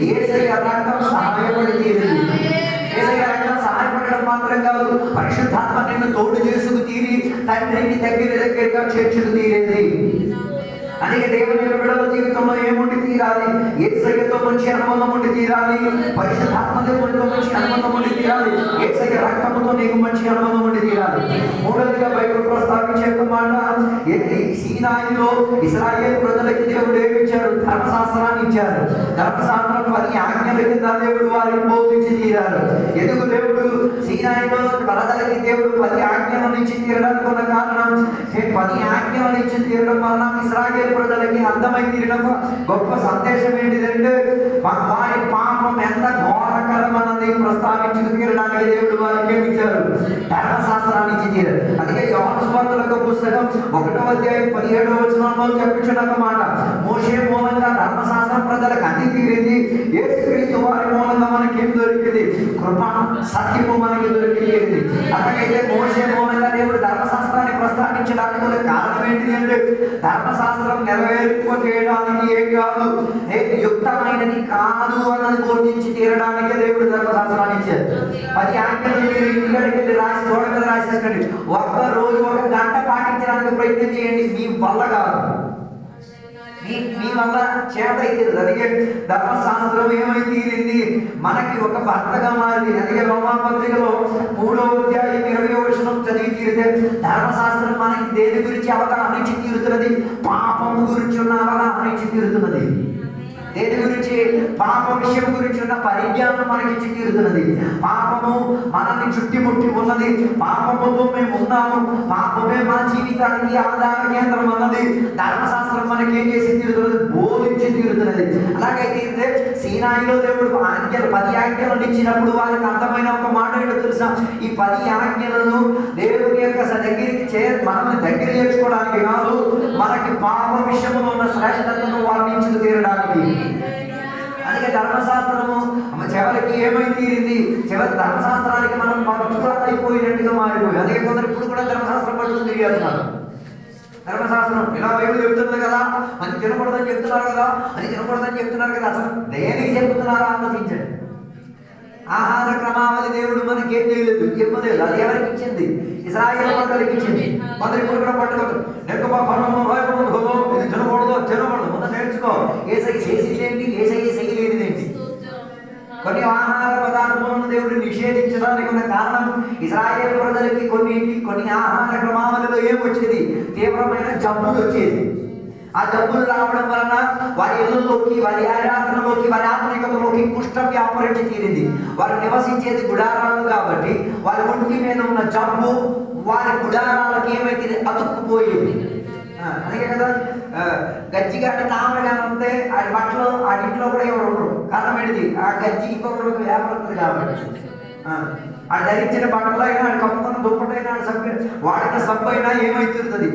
S1: యేసయ్య రక్తం సహాయపడి తీరింది. యేసయ్య రక్తం సహాయపడడం మాత్రం కాదు, పరిశుద్ధాత్మ నిన్ను తోడు చేసుకు తీరి తండ్రిని దగ్గరగా చేర్చుకు తీరేది. అందుకే దేవుని యొక్క బిడ్డల జీవితంలో ఏముండి తీరాలి, యేసయ్యతో మంచి అనుబంధం ఉండి తీరాలి, పరిశుద్ధాత్మతో మంచి అనుబంధం ఉండి తీరాలి, యేసయ్య రక్తముతో నీకు మంచి అనుబంధం ఉండి తీరాలి. మూడవదిగా బైబిల్ ప్రస్తావించే మాట, సీనాయిలో ఇశ్రాయేలు ప్రజలకి దేవుడు ఏమి ఇచ్చాడు, ధర్మశాస్త్రాన్ని ఇచ్చారు. ధర్మశాస్త్రం 10 ఆజ్ఞల కింద దేవుడు వారికి బోధించి తీరారు. ఎందుకు దేవుడు సీనాయిలో ప్రజలకి దేవుడు 10 ఆజ్ఞలను ఇచ్చి తీరడానికి ఉన్న కారణం, 10 ఆజ్ఞలను ఇచ్చి తీరడం వలన ఇశ్రాయేలు ప్రజలకి అర్థమై తీరిన గొప్ప సందేశం ఏంటిదంటే, వారి పాపం ఎంత ఘోరకరం అన్నది ప్రస్తావించుకు తీరడానికి దేవుడు వారికి ఏమి ఇచ్చారు, ధర్మశాస్త్రాన్ని ఇచ్చి తీరారు. అందుకే యోహాను సువార్త పుస్తకం 1వ అధ్యాయం 17వ వచనంలో చెప్పుచున్న మాట, మోషే మూలంగా ధర్మశాస్త్రం ప్రజలకు అన్ని తీరింది, యేసుక్రీస్తు వారి మూలంగా మనకి ఏం దొరికింది, కృప సత్యము మనకి దొరికింది. అలాగైతే మోషే మూలంగా దేవుడు ధర్మశాస్త్రాన్ని ప్రస్తావించడానికి గల కారణం ఏంటిది అంటే, ధర్మశాస్త్రం నెరవేర్పచేయడానికి ఏం కాదు, యుక్తమైనది కాదు అన్నది బోధించి తీరడానికి దేవుడు ధర్మశాస్త్రాన్ని ఇచ్చారు. 10 ఆజ్ఞలు మీరు ఇంటికి వెళ్ళి రాసి గోడ మీద రాసేసుకోండి, ఒక్క రోజు 1 గంట పాటించడానికి ప్రయత్నం చేయండి, మీ వల్ల కాదు, మీ వల్ల చేత అయితే. అందుకే ధర్మశాస్త్రం ఏమై తీరింది, మనకి ఒక భర్తగా మారింది. అందుకే రోమాపత్రికలో 3వ అధ్యాయం 20వ వచనం చదివి తీరితే, ధర్మశాస్త్రం మనకి దేని గురించి అవగాహన ఇచ్చి తీరుతున్నది, పాపము గురించి ఉన్న అవగాహన ఇచ్చి తీరుతున్నది. దేని గురించి, పాప విషయం గురించి ఉన్న పరిజ్ఞానం మనకి ఇచ్చి తీరుతున్నది. పాపము మనల్ని చుట్టుముట్టి ఉన్నది, పాపముతో మేము ఉన్నాము, పాపమే మన జీవితానికి ఆధార కేంద్రం అన్నది ధర్మశాస్త్రం మనకి ఏం చేసి తీరుతున్నది, బోధించి తీరుతున్నది. అలాగైతే సీనాయిలో దేవుడు 10 ఆజ్ఞలను ఇచ్చినప్పుడు వారికి అర్థమైన ఒక మాట ఏంటో తెలుసా, ఈ 10 ఆజ్ఞలను దేవుని యొక్క దగ్గరికి మనల్ని దగ్గర చేర్చుకోవడానికి కాదు, మనకి పాప విషయంలో ఉన్న శ్రేష్టతను వర్ణించుకు తీరడానికి. అందుకే ధర్మశాస్త్రము చివరికి ఏమై తీరింది, చివరి ధర్మశాస్త్రానికి మనం పట్టుదల అయిపోయినట్టుగా మారిపోయి. అందుకే కొందరు ఇప్పుడు కూడా ధర్మశాస్త్రం పట్టుకు తిరిగేస్తున్నారు. ధర్మశాస్త్రం ఇలా బైబిల్ చెప్తుంది కదా, అది తినకూడదని చెప్తున్నారు కదా, అది తినకూడదని చెప్తున్నారు కదా, అసలు దేనికి చెప్తున్నారా ఆలోచించండి. ఆహార క్రమావళి దేవుడు మనకి ఏం చేయలేదు, చెప్పలేదు, అది ఎవరికి ఇచ్చింది, ఇశ్రాయేలు ప్రజలకు ఇచ్చింది. కొందరు ఇప్పుడు కూడా పట్టుకోవచ్చు, ఇది తినకూడదు ముందు నేర్చుకో. ఏసయ్య చేసింది ఏంటి, ఏసయ్య చేయలేనిది ఏంటి. కొన్ని ఆహార పదార్థములను దేవుడు నిషేధించడానికి ఉన్న కారణం, ఇశ్రాయేలు ప్రజలకి కొన్ని ఆహార క్రమావళిలో ఏమొచ్చేది, తీవ్రమైన జబ్బులు వచ్చేది. ఆ జబ్బులు రావడం వలన వారి ఇళ్ళలోకి, వారి ఆరాధనలోకి, వారి ఆత్మీయతలోకి కుష్ఠం వ్యాపరించి తీరింది. వారు నివసించేది గుడారాలు కాబట్టి వారి ఒంటి మీద ఉన్న జబ్బు వారి గుడారాలకు ఏమైతే అతుక్కుపోయింది. అందుకే కదా గజ్జిగాడి తామరగాని ఉంటే ఆడి బట్టలు ఆడింట్లో కూడా ఎవరు ఉండరు. కారణం ఏంటిది? ఆ గజ్జి ఇంకొకరికి వ్యాపడుతుంది కాబట్టి. ఆ ధరించిన బట్టలు అయినా, ఆడు కప్పుకున్న దుప్పటైనా, వాడిన సబ్బు అయినా ఏమైతుంటుంది?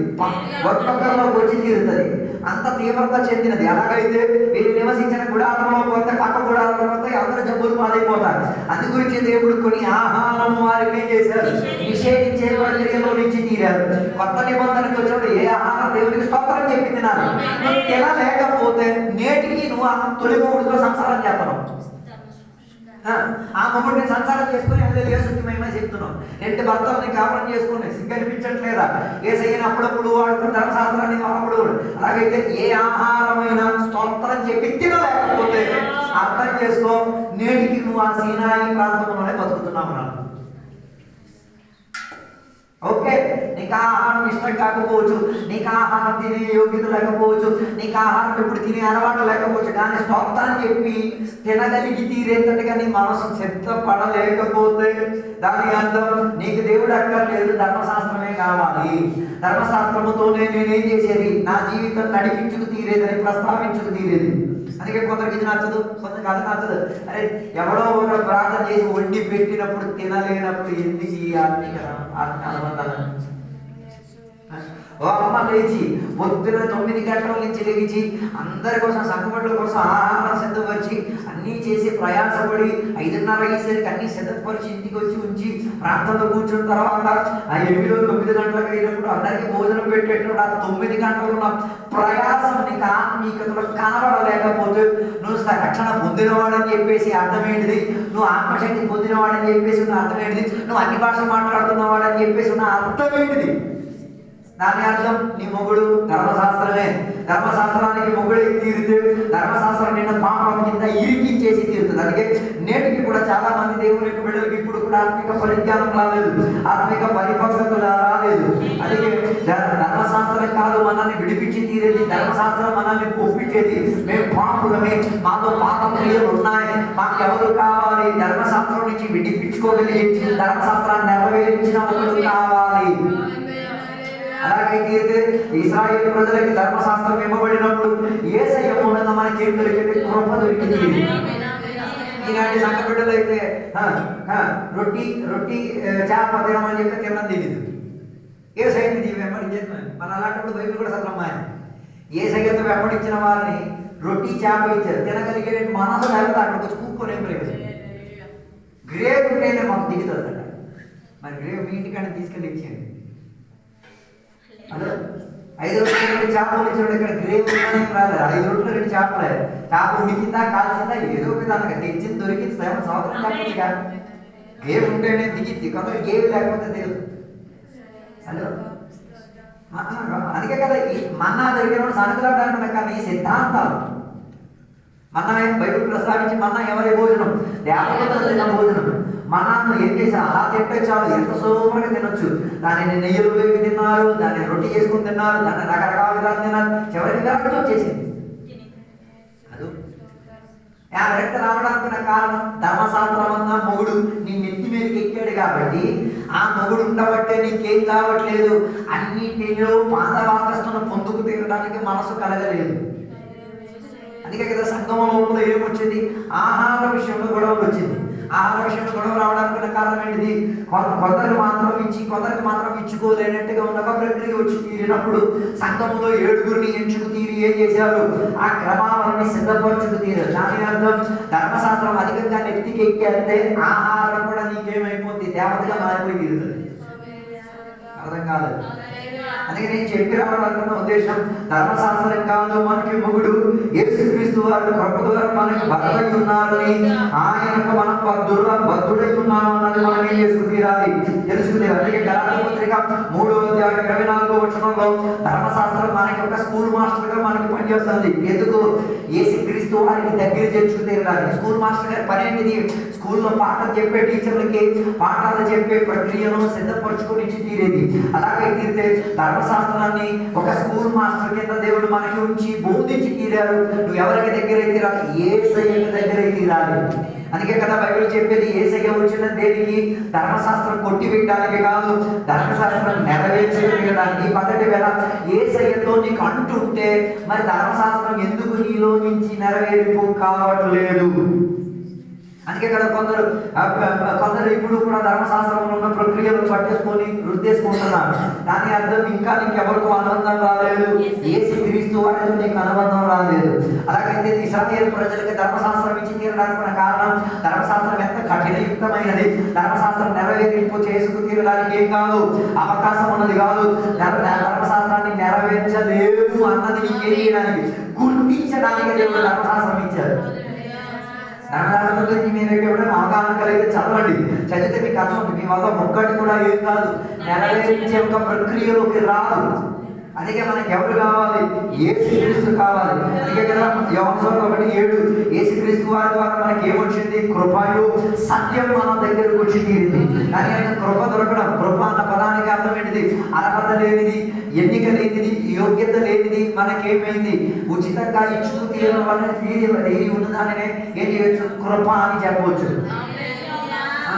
S1: ఒక్కొక్కరిలోకి వచ్చి తీరుతుంది. అంత తీవ్రత చెందినది. అలాగైతే వీళ్ళు నివసించిన గుడారంలో పోతే, పక్క గుడారంలో పోతే అందరూ జబ్బులు పాలైపోతారు. అందు గురించి దేవుడు కొన్ని ఆహారం వారికి ఏం చేశారు? నిషేధించే ప్రక్రియలో నుంచి తీరారు. కొత్త నిబంధనకు వచ్చినప్పుడు ఏ ఆహారం దేవునికి స్తోత్రం చెప్పి తినాలి. తినలేకపోతే నేటికి నువ్వు ఆ తొలి మొగుడితో సంసారం చేస్తున్నావు. ఆ మొగుడిని సంసారం చేసుకుని ఏసుమేమో చెప్తున్నాం. రెండు భర్తల్ని కాపురం చేసుకుని సిగ్గనిపించట్లేదా? ఏసైనా అప్పుడప్పుడు వాడుకున్న ధర్మశాస్త్రాన్ని అప్పుడు. అలాగైతే ఏ ఆహారమైన స్తోత్రం చెప్పి తినలేకపోతే అర్థం చేసుకో, నేటికి నువ్వు ఆ సీనాయి ప్రాంతంలోనే బతుకుతున్నావు. ఓకే, నీకు ఆహారం ఇష్టం కాకపోవచ్చు, నీకు ఆహారం తినే యోగ్యత లేకపోవచ్చు, నీకు ఆహారం ఇప్పుడు తినే అలవాటు లేకపోవచ్చు, కానీ స్తోత్రాన్ని చెప్పి తినగలిగి తీరేంతటిగా నీ మనసు సిద్ధపడలేకపోతే దాని అర్థం నీకు దేవుడు అక్కర్లేదు, ధర్మశాస్త్రమే కావాలి. ధర్మశాస్త్రముతోనే నేనేం చేసేది? నా జీవితం నడిపించుకు తీరేదని ప్రస్తావించుకు తీరేది. అందుకే కొందరికి ఇది నచ్చదు, కొందరికి అది నచ్చదు. అరే ఎవడో ఒక ప్రార్థన చేసి వండి పెట్టినప్పుడు తినలేనప్పుడు ఎందుకు ఈ అనుబంధాలు? ఓ అమ్మ లేచి పొద్దున 9 గంటల నుంచి లేచి అందరి కోసం, సంఘపడుల కోసం ఆహారం సిద్ధపరిచి అన్నీ చేసి ప్రయాసపడి 5:30 అయ్యేసరికి అన్ని సిద్ధపరిచి ఇంటికి వచ్చి ఉంచి ప్రాంతంలో కూర్చున్న తర్వాత ఆ 9 గంటలకు అయినప్పుడు అందరికీ భోజనం పెట్టేటప్పుడు ఆ 9 గంటలు ఉన్న ప్రయాసం నీకు ఆత్మీయతలో కనబడలేకపోతే నువ్వు రక్షణ పొందినవాడని చెప్పేసి అర్థం ఏంటిది? నువ్వు ఆత్మశక్తి పొందినవాడని చెప్పేసి ఉన్న అర్థం ఏంటిది? నువ్వు అన్ని భాషలు మాట్లాడుతున్నవాడని చెప్పేసి ఉన్న అర్థం ఏంటిది? దాని అర్థం నీ మొగుడు ధర్మశాస్త్రమే. ధర్మశాస్త్రానికి మొగుడే తీరితే ధర్మశాస్త్రం నిన్న పాపం కింద ఇరికించేసి తీరుతుంది. అందుకే నేటికి కూడా చాలా మంది దేవుని యొక్క బిడ్డలకి ఇప్పుడు కూడా ఆత్మిక పరిజ్ఞానం రాలేదు, ఆత్మిక పరిపక్వత రాలేదు. అందుకే ధర్మశాస్త్రం కాదు మనల్ని విడిపించి తీరేది, ధర్మశాస్త్రం మనల్ని ఒప్పించేది. మేము పాపులమే, మాతో పాప క్రియలు ఉన్నాయి, మాకు ఎవరు కావాలి? ధర్మశాస్త్రం నుంచి విడిపించుకోగలిగి ధర్మశాస్త్రాన్ని నెరవేర్చిన ఒకరు కావాలి. అలాగైతే ఇశ్రాయేలు ప్రజలకి ధర్మశాస్త్రం ఇవ్వబడినప్పుడు యేసయ్య మూలంగా మనకి ఏం దొరికింది? కృప దొరికింది. ఈనాటి సంఘ బిడ్డలు అయితే రొట్టి చేప తినమని చెప్పి తినడం తెలియదు. యేసయ్యని వెంబడించేది. మన అలాంటప్పుడు బైబిల్ కూడా చదవమ్మా. యేసయ్యతో వెంబడించిన వారిని రొట్టి చేప ఇచ్చారు, తినగలిగే మనసు లేకపోతే అక్కడికి వచ్చి కూర్చొని ప్రయోజనం. గ్రేవ్ ఉంటేనే మాకు దిగుతుంది. మరి గ్రేవ్ మీ ఇంటికన్నా తీసుకెళ్ళి ఇచ్చేయండి. 5 రొట్టెలు 2 చేపలు ఇచ్చాడు. ఇక్కడ గ్రేవ్ రాలేదు. 5 రొట్టెలు 2 చేపలే. చేప ఉడికిందా కాల్చిందా ఏదో విధానంగా తెచ్చింది, దొరికింది. సంవత్సరం చెప్పచ్చు కాదు. గ్రేవ్ ఉంటేనే దిగిద్ది, కొందరు గేవ్ లేకపోతే తెలియదు. హలో, అందుకే కదా ఈ మన్నా దొరికిన సనుకులాడడానికి కానీ ఈ సిద్ధాంతాలు మన్నా బైబిల్ ప్రస్తావించి మన్నా ఎవరి భోజనం? దేవతలు తిన్న భోజనం. మన్నాను ఏం చేశారు? అలా తింటే చాలు, ఎంత సూపర్గా తినొచ్చు. దానిని నెయ్యిలో వేగి తిన్నారు, దాన్ని రొట్టి చేసుకుని తిన్నారు, దాన్ని రకరకాల విధాలు తిన్నారు. చివరికి విరక్తి వచ్చేసింది. అది ఆ విరక్తి రావడానికి కారణం ధర్మశాస్త్రం అన్న మొగుడు నీ నెత్తి మీదకి ఎక్కాడు కాబట్టి ఆ మొగుడు ఉండబట్టే నీకేం కావట్లేదు. అన్నిటిలో పాదవాకస్తున్న పొందుకు తీరడానికి మనసు కలగలేదు. అందుకే కదా సంగమ లోపల ఏమొచ్చింది? ఆహార విషయంలో గొడవలు వచ్చింది. ఆహార విషయంలో గొడవ రావడానికి కారణం ఏంటిది? కొందరికి మాత్రం ఇచ్చి కొందరికి మాత్రం ఇచ్చుకోలేనట్టుగా ఉన్న ఒక ప్రక్రియ వచ్చి తీరినప్పుడు సంఘములో 7గురిని ఎంచుకు తీరి ఏం చేశారు? ఆ క్రమాలను సిద్ధపరచుకు తీరారు. దాని అర్థం ధర్మశాస్త్రం అధికంగా నెత్తికి ఎక్కేస్తే ఆహారం కూడా నీకేమైపోతుంది? దేవతగా మారిపోయి తీరుతుంది. అర్థం కాదు. అందుకే నేను చెప్పి రావాలనుకున్న ఉద్దేశం ధర్మశాస్త్రం కాదు మనకి మొగుడు. యేసుక్రీస్తు వారు కృప ద్వారా మనకి భర్తై ఉన్నారని, ఆయనకు మనం బద్ధుడై ఉన్నామన్నది మనం ఏం చేసుకు తీరాలి? తెలుసుకునే. అందుకే గలాతీ పత్రిక 3:24 ధర్మశాస్త్రం మనకి ఒక స్కూల్ మాస్టర్ గా మనకి పనిచేస్తుంది. ఎందుకు? యేసుక్రీస్తు వారికి దగ్గర చేర్చుకు తీరడానికి. స్కూల్ మాస్టర్ గారి పని ఏంటిది? స్కూల్లో పాఠాలు చెప్పే టీచర్లకి పాఠాలు చెప్పే ప్రక్రియను సిద్ధపరచుకొని తీరేది. అలాగే తీరితే ధర్మశాస్త్రాన్ని ఒక స్కూల్ మాస్టర్ కింద దేవుడు మనకి ఉంచి బోధించి తీరారు. నువ్వు ఎవరికి దగ్గర తీరాలి? యేసయ్య దగ్గర తీరాలి. అందుకే కదా బైబిల్ చెప్పేది, యేసయ్య వచ్చిన దేనికి? ధర్మశాస్త్రం కొట్టివేయడానికి కాదు, ధర్మశాస్త్రం నెరవేర్చడానికి. మొదటి వేళ యేసయ్యతో నీకు అంటుంటే మరి ధర్మశాస్త్రం ఎందుకు నీలో నుంచి నెరవేర్పు కావట్లేదు? అందుకే కదా కొందరు ఇప్పుడు కూడా ధర్మశాస్త్రంలో ఉన్న ప్రక్రియలు పట్టేసుకొని రుద్దేసుకుంటున్నారు. దాని అర్థం ఇంకా నీకెవరితో అనుబంధం రాలేదు, యేసుక్రీస్తు వారితో నీకు అనుబంధం రాలేదు. అలాగైతే ఇశ్రాయేలు ప్రజలకి ధర్మశాస్త్రం ఇచ్చి తీరడానికి కారణం ధర్మశాస్త్రం ఎంత కఠినయుక్తమైనది, ధర్మశాస్త్రం నెరవేర్పు చేసుకు తీరడానికి ఏం కాదు, అవకాశం ఉన్నది కాదు. ధర్మశాస్త్రాన్ని నెరవేర్చలేవు అన్నది నీకేం చేయడానికి, గుర్తించడానికి దేవుడు ధర్మశాస్త్రం ఇచ్చారు. ధర్మశాస్త్రం గురించి మీరు ఎవరైనా అవగాహన కలిగితే చదవండి, చదివితే మీకు అర్థం ఉంటుంది. మీ వల్ల ఒక్కటి కూడా ఏం కాదు, నెరవేర్చే ఒక ప్రక్రియలోకి రాదు. అందుకే మనకి ఎవరు కావాలి? యేసుక్రీస్తు కావాలి. అందుకే కదా యోహాను 1:7 యేసుక్రీస్తు వారి ద్వారా మనకి ఏమొచ్చింది? కృపయు సత్యం మన దగ్గరకు వచ్చి తీరింది. కానీ ఆయన కృప దొరకడం, కృప అన్న పదానికి అర్థం ఏంటిది? అర్హత లేనిది, ఎన్నిక లేనిది, యోగ్యత లేనిది మనకేమైంది? ఉచితంగా ఇచ్చుకు తీరడం వల్ల తీరి ఉన్నదానినే ఏం చేయవచ్చు? కృప అని చెప్పవచ్చు.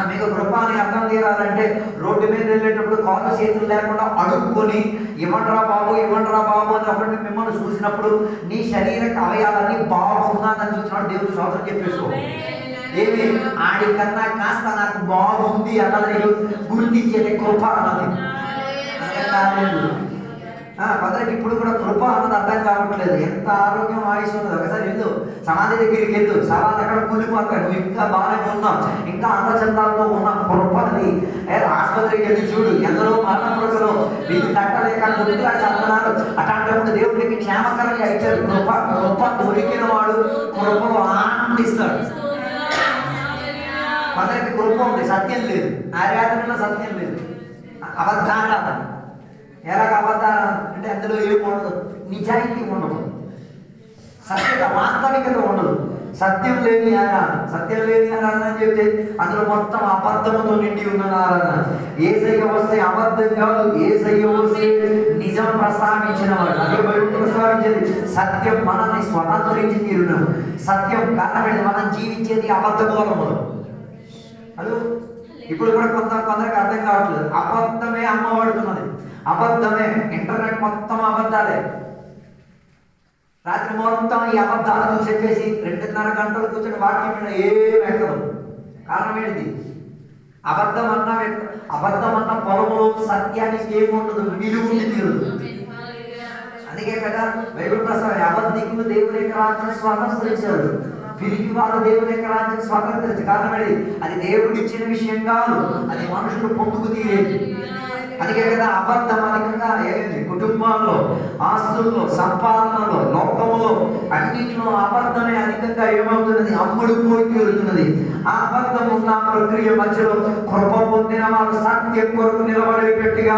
S1: మీకు కృప అని అర్థం తీరాలంటే రోడ్డు మీద వెళ్ళేటప్పుడు కాళ్ళు చేతులు లేకుండా అడుక్కొని ఇవ్వండ్రా బాబు ఇవ్వండ్రా బాబు అని ఒకటి మిమ్మల్ని చూసినప్పుడు నీ శరీర అవయాలన్నీ బాగున్నాదని చూసినప్పుడు దేవుడు స్తోత్రం చెప్పేసుకో. ఏమి ఆడికన్నా కాస్త నాకు బాగుంది అన్నది గుర్తించేది కృప అన్నది. కొందరికి ఇప్పుడు కూడా కృప అన్నది అర్థం కావట్లేదు. ఎంత ఆరోగ్యం ఆయుష్ ఉన్నది. ఒకసారి వెళ్ళు సమాధి దగ్గరికి వెళ్ళు, సవాళ్ళు అక్కడ కూలిపోతాడు, నువ్వు ఇంకా బాగానే ఉన్నావు, ఇంకా అందచందాలతో ఉన్న కృపది. ఆసుపత్రికి వెళ్ళి చూడు, ఎందరో మరణపడకలు నీకు తట్టలేక గుర్తులా చందనాలు. అట్లాంటప్పుడు దేవుడికి క్షేమకరంగా ఇచ్చారు. కృప దొరికిన వాడు కృపలో ఆనందిస్తాడు. కొందరికి కృప ఉంది, సత్యం లేదు. ఆరాధనలో సత్యం లేదు, అబద్ధాలు. ఎలాగ అబద్ధాలు అంటే అందులో ఏముండదు, నిజాయితీ ఉండదు, సత్యత వాస్తవికత ఉండదు. సత్యం లేని ఆరాధన, సత్యం లేని ఆరాధన అని చెప్తే అందులో మొత్తం అబద్ధముతో నిండి ఉన్న ఆరాధన. యేసయ్య వస్తే అబద్ధం కాదు, యేసయ్య వస్తే నిజం ప్రస్తావించిన వాడు. అదే బైబిల్ ప్రస్తావించేది సత్యం మనల్ని స్వతంత్రించి తీరును. సత్యం కారణం మనం జీవించేది అబద్ధ మూలములు. అది ఇప్పుడు కూడా కొందరికి అర్థం కావట్లేదు. అబద్ధమే అమ్మబడుతున్నది, అబద్ధమే. ఇంటర్నెట్ మొత్తం అబద్ధాలే. రాత్రి మొత్తం ఈ అబద్ధాలు చూసి చెప్పేసి 2.5 గంటలు కూర్చొని వాక్యం మీద ఏం ఎక్కదు. కారణం ఏంటిది? అబద్ధం అన్న పొలములో సత్యానికి ఏముండదు, విలువ తీరదు. అందుకే కదా బైబిల్ ప్రసారం అబద్ధికులు దేవుని యొక్క రాజ్యాన్ని స్వాతంత్రించారు, పిరికి వాళ్ళు దేవుని యొక్క రాజ్యాన్ని స్వాతంత్రించారు. కారణం ఏంటి? అది దేవుడు ఇచ్చిన విషయం కాదు, అది మనుషులు పొందుకు తీరేది. అందుకే కదా అబద్ధం అధికంగా ఏమైంది? కుటుంబాల్లో, ఆస్తుల్లో, సంపాదనలో, లోకములో అన్నింటిలో అబద్ధమే అధికంగా ఏమవుతున్నది? అమ్ముడు పోయి తీరుతున్నది. ఆ అబద్ధం ఉన్న ప్రక్రియ మధ్యలో కృప పొందిన వారు సత్యం కొరకు నిలబడేటట్టుగా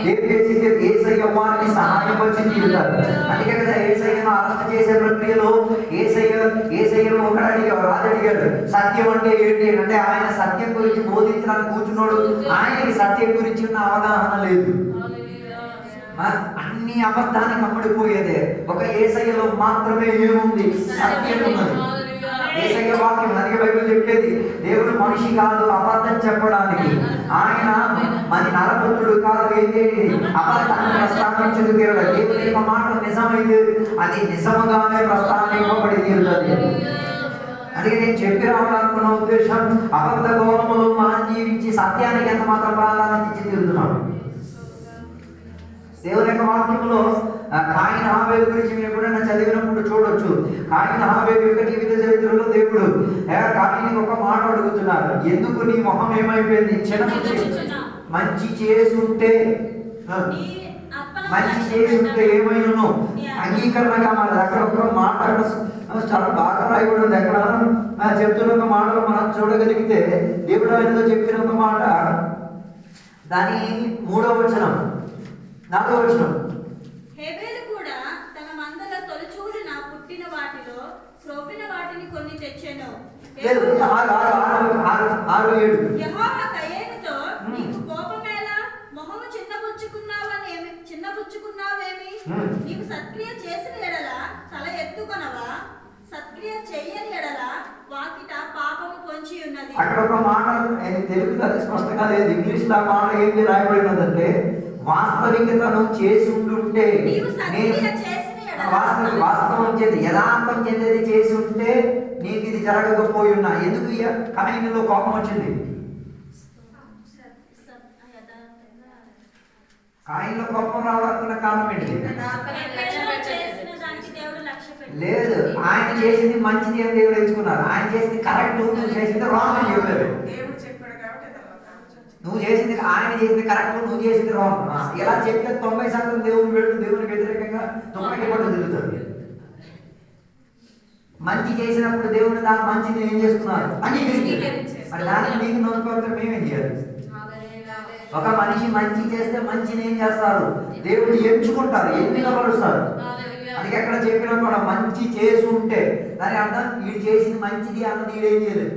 S1: యేసయ్య వారిని సహాయపరిచి తీరుతారు. అందుకే కదా యేసయ్యను అరెస్ట్ చేసే ప్రక్రియలో యేసయ్యను ఒకడు అడిగాడు, రాజు అడిగాడు, సత్యం అంటే ఏంటి అంటే ఆయన సత్యం గురించి బోధించడానికి కూర్చున్నాడు. ఆయనకి సత్యం గురించి ఉన్న అవగాహన లేదు. అన్ని అబద్ధానికి అమ్ముడిపోయేదే. ఒక యేసయ్యలో మాత్రమే ఏముంది? సత్యం ఉన్నది. యేసయ్య వాక్యం. అందుకే బైబిల్ చెప్పేది దేవుడు మనిషి కాదు అబద్ధం చెప్పడానికి. ఆయన మరి నరపుత్రుడు కాదు, ఏంటి అబద్ధాన్ని ప్రస్తావించదు. దేవుని యొక్క మాట నిజమైతే అది నిజముగానే ప్రస్తావింపబడి తీరుతుంది. అందుకే నేను చెప్పి రావాలనుకున్న ఉద్దేశం, అబద్ధ గౌరవములు మనం జీవించి సత్యానికి ఎంత మాత్రం ప్రాధాన్యత ఇచ్చి తీరుతున్నాం. దేవుని యొక్క వాక్యంలో కాయిన్ హాబేలు గురించి మీరు ఎప్పుడైనా చదివినప్పుడు చూడొచ్చు. కాయిన్ హాబేలు యొక్క జీవిత చరిత్రలో దేవుడు కాయిన్కి ఒక మాట అడుగుతున్నారు, ఎందుకు నీ మొహం ఏమైపోయింది? మంచి చేసుంటే ఏమైనా అంగీకరణగా మారదు. అక్కడ ఒక మాట చాలా బాగా రాయబడింది. ఎక్కడ చెప్తున్న ఒక మాటలు మనం చూడగలిగితే దేవుడు ఆయనతో చెప్పిన ఒక మాట, దాని 3వ వచనం 4వ వచనం,
S2: హేబేలు కూడా తన మందల తొలిచూలున పుట్టిన వాటిలో త్రోపిన వాటిని కొన్ని తెచ్చెను.
S1: లేదు 6-7
S2: యెహోవా కయీనుతో నీకు కోపమేలా, మొహము చిన్నపుచ్చుకున్నావని
S1: అక్కడ ఒక మాట తెలుగులో అది స్పష్టంగా లేదు, ఇంగ్లీష్లో ఆ మాట ఏంటి రాయబడినదంటే వాస్తవికతను చేసి ఉండుంటే వాస్తవం చేసి యథార్థం చెందేది చేసి ఉంటే నీకు ఇది జరగకపోయి ఉన్నా. ఎందుకు కనీలో కోపం వచ్చింది? కాయిన్లో కోపం రావడానికి కారణం ఏంటి? లేదు, ఆయన చేసింది మంచిది అని దేవుడు ఎంచుకున్నారు. ఆయన చేసింది కరెక్ట్, నువ్వు చేసింది రాంగ్ అని చెప్పారు. నువ్వు చేసింది, ఆయన చేసింది కరెక్ట్, నువ్వు చేసింది రాంగ్. ఇలా చెప్తే 90% దేవునికి వ్యతిరేకంగా 90 పట్టు తిరుగుతాడు. మంచి చేసినప్పుడు దేవుని దాని మంచిని ఏం చేస్తున్నారు అని మరి దానికి నీకు నోచుకోవడం మేమేం చేయాలి? ఒక మనిషి మంచి చేస్తే మంచిని ఏం చేస్తారు? దేవుడు ఎంచుకుంటారు, ఎన్నికపరుస్తారు. అందుకే ఎక్కడ చెప్పినా కూడా మంచి చేసి ఉంటే దాని అర్థం వీడు చేసింది మంచిది అన్నది వీడేం చేయలేదు,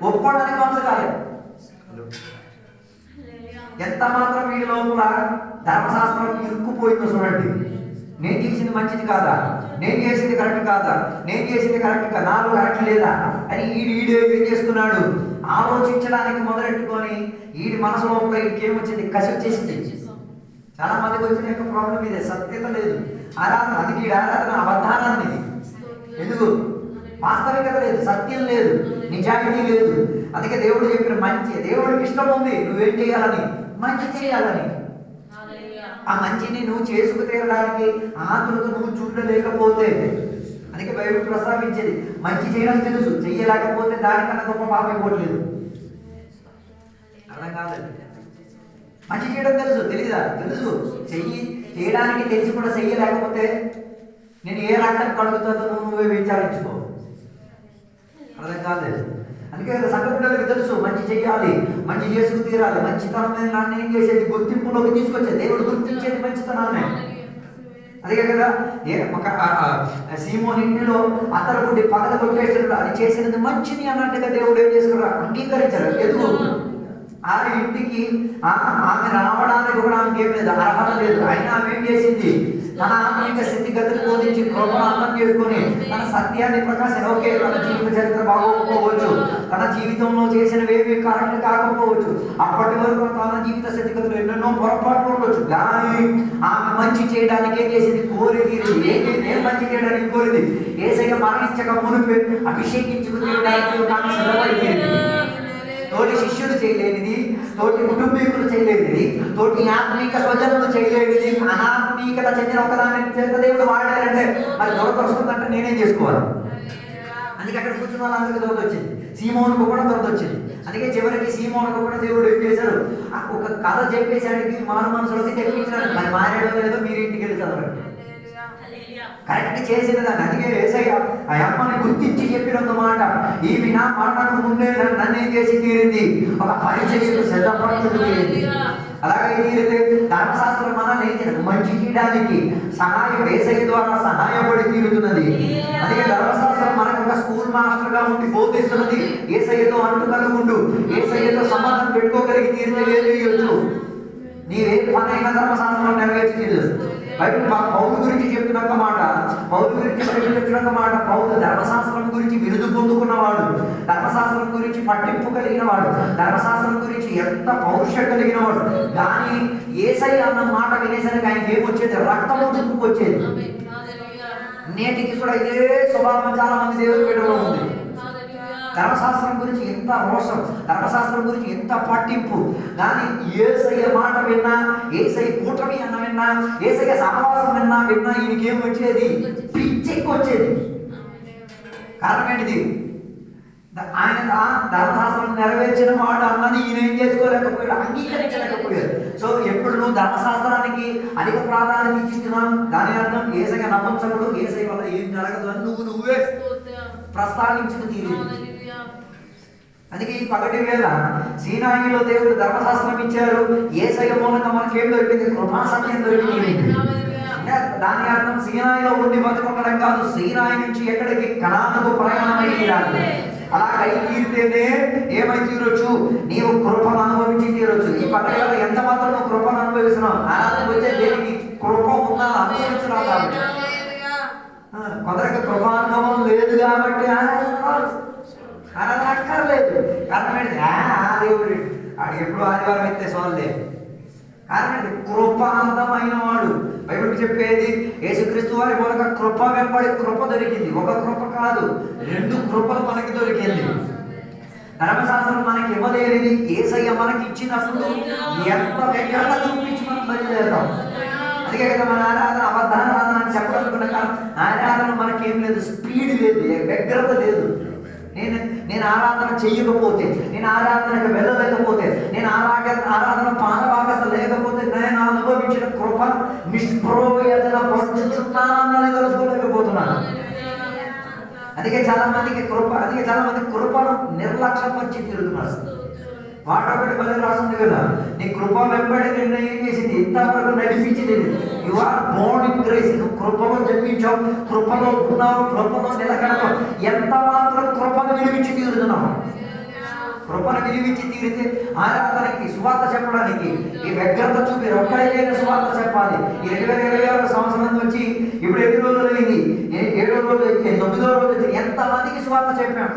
S1: ఒప్పుకోవడానికి మనసు కాలేదు. ఎంత మాత్రం వీడి లోపల ధర్మశాస్త్రం ఇరుక్కుపోయిందో చూడండి. నేను చేసింది మంచిది కాదా, నేను చేసింది కరెక్ట్ కాదా, నేను చేసింది కరెక్ట్ కాదా, నాలో కరెక్ట్ లేదా అని ఈడు ఏం చేస్తున్నాడు? ఆలోచించడానికి మొదలెట్టుకొని ఈడి మనసు లోపల వీడికి ఏమొచ్చింది? కసి వచ్చేసింది. చాలా మందికి వచ్చిన యొక్క ప్రాబ్లం ఇదే, సత్యత లేదు, ఆరాధన. అందుకే ఈ ఆరాధన అబద్ధానాన్ని. ఎందుకు? వాస్తవికత లేదు, సత్యం లేదు, నిజాయితీ లేదు. అందుకే దేవుడు చెప్పిన మంచి, దేవుడికి ఇష్టం ఉంది నువ్వేం చేయాలని, మంచి చేయాలని. ఆ మంచిని నువ్వు చేసుకు తీరడానికి ఆతులతో నువ్వు చూడలేకపోతే, అందుకే బైబిల్ ప్రస్తావించేది మంచి చేయడం తెలుసు, చెయ్యలేకపోతే దానికన్నా గొప్ప పాపం అయిపోవట్లేదు. అర్థం కాదండి. మంచి చేయడం తెలుసు, తెలీదా? తెలుసు. చేయడానికి తెలిసి కూడా చెయ్యలేకపోతే నేను ఏ రకం కడుగుతాదో నువ్వే విచారించుకో. అర్థం కాలేదు. అందుకే సంఘ బిడ్డలకు తెలుసు మంచి చెయ్యాలి, మంచి చేసుకు తీరాలి. మంచితనం మీద నాన్న ఏం చేసేది? గుర్తింపులోకి తీసుకొచ్చేది. దేవుడు గుర్తించేది మంచితనాన్ని. అందుకే కదా ఒక సీమోన్ ఇంటిలో అత్తరు కొట్టి పగల కొట్టేసాడు, అది చేసినది మంచిది అన్నట్టుగా దేవుడు ఏం చేసుకున్నాడు? అంగీకరించారు. ఎందుకు? ఆమె ఇంటికి ఆమె రావడానికి కూడా ఆమెకి ఏం లేదు, అర్హత లేదు. అయినా ఆమె ఏం చేసింది? తన ఆత్మీయ స్థితిగతులు బోధించి కృపను అర్థం చేసుకుని తన సత్యాన్ని ప్రకాశం. ఓకే, తన జీవిత చరిత్ర బాగోకపోవచ్చు, తన జీవితంలో చేసినవేవి కరెక్ట్ కాకపోవచ్చు, అప్పటి వరకు తన జీవిత స్థితిగతులు ఎన్నెన్నో పొరపాట్లు ఉండొచ్చు. కానీ ఆమె మంచి చేయడానికి ఏం చేసింది? కోరిది. ఏం మంచి చేయడానికి కోరిది? యేసయ్య మరణించక మునిపే అభిషేకించుకుని సిద్ధపడింది. తోటి శిష్యులు చేయలేనిది, తోటి కుటుంబీకులు చేయలేనిది, తోటి ఆత్మీక స్వజనులు చేయలేనిది, అనాత్మీకత చెందిన ఒకదాని చేత దేవుడు వాడారంటే మరి దొరక వస్తుందంటే నేనేం చేసుకోవాలి? అందుకే అక్కడ కూర్చున్న వాళ్ళందరికీ దొరద వచ్చింది, సీమోనుకు కూడా దొరద వచ్చింది. అందుకే చివరికి సీమోనుకు కూడా దేవుడు ఏం చేశారు? ఒక కథ చెప్పేసాడికి మారు మనసులోకి తెప్పించాడు. మరి మారేయడం లేదో మీరు ఇంటికి వెళ్ళి చదవండి. కరెక్ట్ చేసిన దాన్ని. అందుకే యేసయ్య ఆ అమ్మని గుర్తించి చెప్పినంత మాట, ఈమె నా మరణకు ముందే నన్ను ఏం చేసి తీరింది? ఒక పరిచర్యకు సిద్ధపడుతుంది తీరింది. అలాగే తీరితే ధర్మశాస్త్రం మనల్ని ఏం చేయడం? మంచి చేయడానికి సహాయం, యేసయ్య ద్వారా సహాయపడి తీరుతున్నది. అందుకే ధర్మశాస్త్రం మనకు ఒక స్కూల్ మాస్టర్ గా ఉండి బోధిస్తున్నది. యేసయ్యతో అంటుకలుగుండు, యేసయ్యతో సంబంధం పెట్టుకోగలిగి తీరితే ఏం చేయొచ్చు? నీవే పనైనా ధర్మశాస్త్రం నెరవేర్చి తీరదు. బైబిల్ పౌలు గురించి చెప్తున్న మాట, పౌలు గురించి చెప్తున్న మాట, పౌలు ధర్మశాస్త్రం గురించి బిరుదు పొందుకున్నవాడు, ధర్మశాస్త్రం గురించి పట్టింపు కలిగిన వాడు, ధర్మశాస్త్రం గురించి ఎంత పౌరుషం కలిగిన వాడు. కానీ యేసయ్య అన్న మాట వినేసరికి ఆయనకి ఏమొచ్చేది? రక్తము దుక్కుకొచ్చేది. నేటికి కూడా ఇదే స్వభావం చాలా మంది దేవుని బిడ్డలో ఉంది. ధర్మశాస్త్రం గురించి ఎంత రోషం, ధర్మశాస్త్రం గురించి ఎంత పట్టింపు. కానీ యేసయ్య మాట విన్నా, యేసయ్య కూటమి అన్న విన్నా, యేసయ్య సహవాసం విన్నా ఈయనకేం వచ్చేది? పిచ్చెక్కి వచ్చేది. కారణం ఏంటిది? ఆయన ధర్మశాస్త్రం నెరవేర్చిన వాడు అన్నది ఈయన ఏం చేసుకోలేకపోయాడు, అంగీకరించలేకపోయాడు. సో ఎప్పుడు నువ్వు ధర్మశాస్త్రానికి అధిక ప్రాధాన్యత ఇచ్చిస్తున్నావు, దాని అర్థం యేసయ్య నమ్మకముడు, యేసయ్య వల్ల ఏం జరగదు అని నువ్వే ప్రస్తావించుకు తీరింది. అందుకే ఈ పగటి వేళ సీనాయిలో దేవుడు ధర్మశాస్త్రం ఇచ్చారు. యేసయ్య మూలంగా మనకి ఏం దొరికింది? కృపా సత్యం దొరికింది. దాని అర్థం సీనాయిలో ఉండి బతుకుండడం కాదు, సీనాయి నుంచి ఎక్కడికి? కనానుకు ప్రయాణమై తీరాలి. అలాగై తీరితేనే ఏమై తీరొచ్చు? నీవు కృపను అనుభవించి తీరొచ్చు. ఈ పగటి వేళ ఎంత మాత్రం నువ్వు కృపను అనుభవిస్తున్నావు? ఆరాధన వచ్చే దేనికి? కృప ఉన్నా అనుభవించున్నావు కాబట్టి. కొందరికి కృపానుభవం లేదు కాబట్టి ఆరాధన అక్కర్లేదు. కారణం ఏంటి? దేవుడు ఆడు ఎప్పుడు ఆదివారం ఎత్తే సోల్లే. కారణం ఏంటి? కృపాంతమైన వాడు. బైబిల్ చెప్పేది యేసుక్రీస్తు వారి మూలక కృప వెంబడి కృప దొరికింది. ఒక కృప కాదు, 2 కృపలు మనకి దొరికింది. ధర్మశాస్త్రం మనకి ఇవ్వలేనిది యేసయ్య మనకి ఇచ్చినప్పుడు ఎంత వ్యగ్రత చూపించి మనం బయలుదేరుతాం. అందుకే కదా మన ఆరాధన అబద్ధారాధన అని చెప్పాలనుకున్న కారణం ఆరాధన మనకేం లేదు, స్పీడ్ లేదు, వ్యగ్రత లేదు. నేను ఆరాధన చెయ్యకపోతే, నేను ఆరాధనకు వెళ్ళలేకపోతే, నేను ఆరాధన పానభాగత లేకపోతే నేను అనుభవించిన కృప నిష్ప్రయోజన పరుచుతున్నానని తెలుసుకోలేకపోతున్నాను. అందుకే చాలా మంది కృపను నిర్లక్ష్యపరిచి తిరుగుతున్నారు. వాటొకటి బలి రాస్తుంది కదా, నీ కృప వెంబడి నిర్ణయం చేసింది, ఇంతవరకు నడిపించింది. You are born in grace. నువ్వు కృపలో జన్మించావు, కృపలో ఉన్నావు, కృపలో నిలకడతావు. ఎంత మాత్రం కృపను విలువించి తీరుతున్నావు. కృపను విలువించి తీరితే ఆరాధనకి, సువార్త చెప్పడానికి ఈ వ్యగ్రత చూపి ఒక్కడైనా సువార్త చెప్పాలి. ఈ 2026 సంవత్సరం వచ్చి ఇప్పుడు ఎన్ని రోజులు అయింది? 7వ రోజు అయితే, 9వ రోజు అయితే ఎంతమందికి సువార్త చెప్పాము?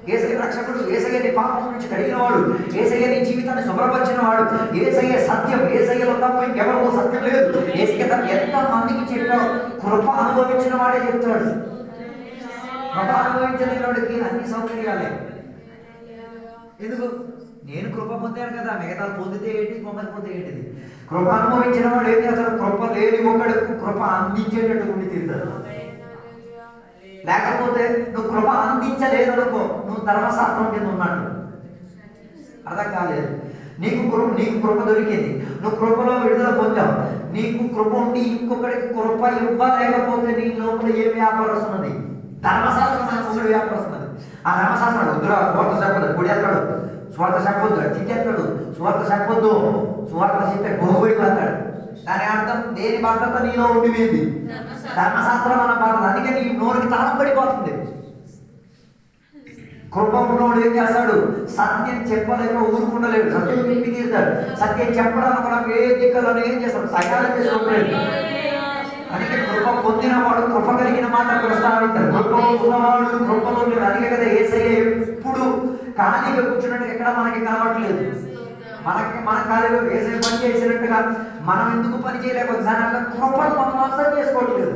S1: యేసయ్య రక్షకుడు, యేసయ్య నీ పాపం నుంచి కడిగిన వాడు, యేసయ్య నీ జీవితాన్ని శుభ్రపరిచిన వాడు, యేసయ్య సత్యం, యేసయ్యలో తప్ప ఇంకెవరికో సత్యం లేదు. యేసయ్య ఎంత మందికి చెప్పావు? కృప అనుభవించిన వాడే చెప్తాడు. కృప అనుభవించిన వాడికి అన్ని సౌకర్యాలే. ఎందుకు? నేను కృప పొందాను కదా, మిగతా పొందితే ఏంటి, పొందకపోతే ఏంటిది? కృప అనుభవించిన వాడు ఏం చేస్తాడు? కృప లేని ఒకడుకు కృప అందించేటట్టు ఉండి తీరుతాడు. లేకపోతే నువ్వు కృప అందించలేదనుకో, నువ్వు ధర్మశాస్త్రం కింద ఉన్నట్టు. అర్థం కాలేదు. నీకు కృప దొరికింది, నువ్వు కృపలో విడుదల పొందావు. నీకు కృప ఉండి ఇంకొకరికి కృప ఇవ్వలేకపోతే నీ లోపల ఏం వ్యాపారం వస్తున్నది? ధర్మశాస్త్రం ఒకటి వ్యాపారం వస్తున్నది. ఆ ధర్మశాస్త్రం వద్దురా, స్వార్థ చెప్పదు, గుడేస్తాడు, స్వార్థ చెప్పొద్దు, తిట్టేస్తాడు, స్వార్థ చెప్పొద్దు, స్వార్థ చెప్తే గోగుడి పడతాడు. దాని అర్థం దేని బాధ్యత నీలో ఉండిపోయింది? ధర్మశాస్త్రం అన్న బాధ్యత. అందుకే నీ నోరుకి తాళం పడిపోతుంది. కృప ఉన్నోడు ఏం చేస్తాడు? సత్యం చెప్పలేక ఊరుకుండలేడు, సత్యం చెప్పి తీరుతాడు. సత్యం చెప్పడానికి కూడా వేదికలను ఏం చేస్తాడు? సహాయం చేసుకోలేదు. అందుకే కృప పొందినవాడు కృప కలిగిన మాట ప్రస్తావించాడు. కృప ఉన్నవాడు కృపలో లేదు. అందుకే కదా యేసయ్య ఎప్పుడు ఖాళీగా కూర్చున్నట్టు ఎక్కడ మనకి కనబడలేదు. మన ఖాళీగా యేసయ్య పని చేసినట్టుగా మనం ఎందుకు పని చేయలేకపోతే కృపను మనం అర్థం చేసుకోవట్లేదు.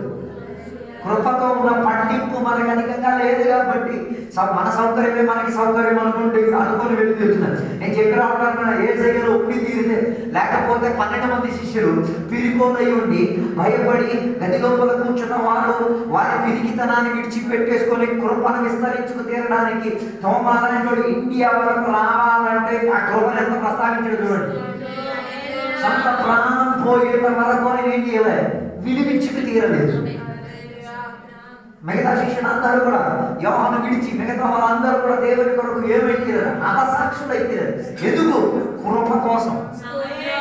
S1: కృపతో ఉన్న పట్టింపు మనకు అధికంగా లేదు కాబట్టి మన సౌకర్యమే మనకి సౌకర్యం అనుకుని వెళ్ళి తీరుతున్నారు. నేను చెప్పి రావడానికి యేసయ్యలో ఉండి తీరితే, లేకపోతే 12 మంది శిష్యులు పిరికోలై ఉండి భయపడి గది లోపల కూర్చున్న వారి పిరికితనాన్ని విడిచిపెట్టేసుకొని కృపను విస్తరించుకు తీరడానికి తోమాలనేటువంటి ఇండియా వరకు రావాలంటే ఆ కృపను ఎంత ప్రస్తావించడం చూడండి. సొంత ప్రాణం పోయేంత వరకు ఏం చేయలేదు, విలువించుకు తీరలేదు. మిగతా శిష్యులు అందరూ కూడా యోహాను విడిచి మిగతా వాళ్ళందరూ కూడా దేవుని కొరకు ఏమైతే అపసాక్షులు అయితే ఎందుకు? కృప కోసం,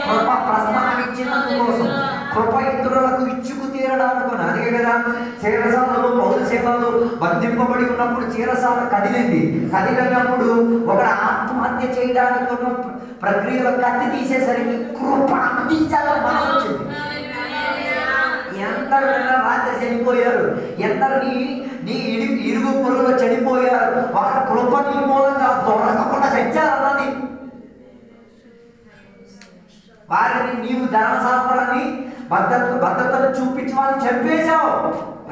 S1: కృప ప్రస్తావించినందు కోసం, కృప ఇతరులకు ఇచ్చుకు తీరడానికి. అదే కదా చీరసాలలో పౌరు సేవలు బంధింపబడి ఉన్నప్పుడు చీరసాల కదిలినప్పుడు ఒకడు ఆత్మహత్య చేయడానికి ఉన్న ప్రక్రియలో కత్తి తీసేసరికి కృప అందించాలని మనసు వచ్చింది. ఎందరు రాత్రి చనిపోయారు, ఎందరు నీ ఇరుగు పొరుగులో చనిపోయారు, వారి కృప నీ మూలంగా దొరకకుండా చచ్చారని వారిని నీవు ధర్మశాస్త్రాన్ని భద్రతను చూపించి వాళ్ళని చంపేశావు,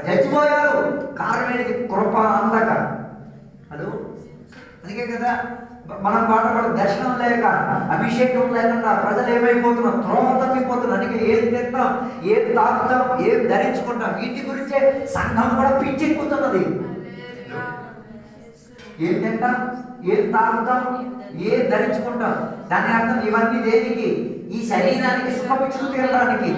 S1: చచ్చిపోయారు. కారణం ఏంటి? కృప అందక. హలో, అందుకే కదా మనం బాధపడ దర్శనం లేక, అభిషేకం లేకుండా ప్రజలు ఏమైపోతున్నాం? త్రోవ తప్పిపోతున్నాం. అందుకే ఏం తింటాం, ఏం తాగుతాం, ఏం ధరించుకుంటాం, వీటి గురించే సంఘం కూడా పిచ్చెక్కుతున్నది. ఏం తింటాం, ఏం తాగుతాం, ఏం ధరించుకుంటాం, దాని అర్థం ఇవన్నీ దేనికి? ఈ శరీరానికి సుఖపిచ్చుకు తీరడానికి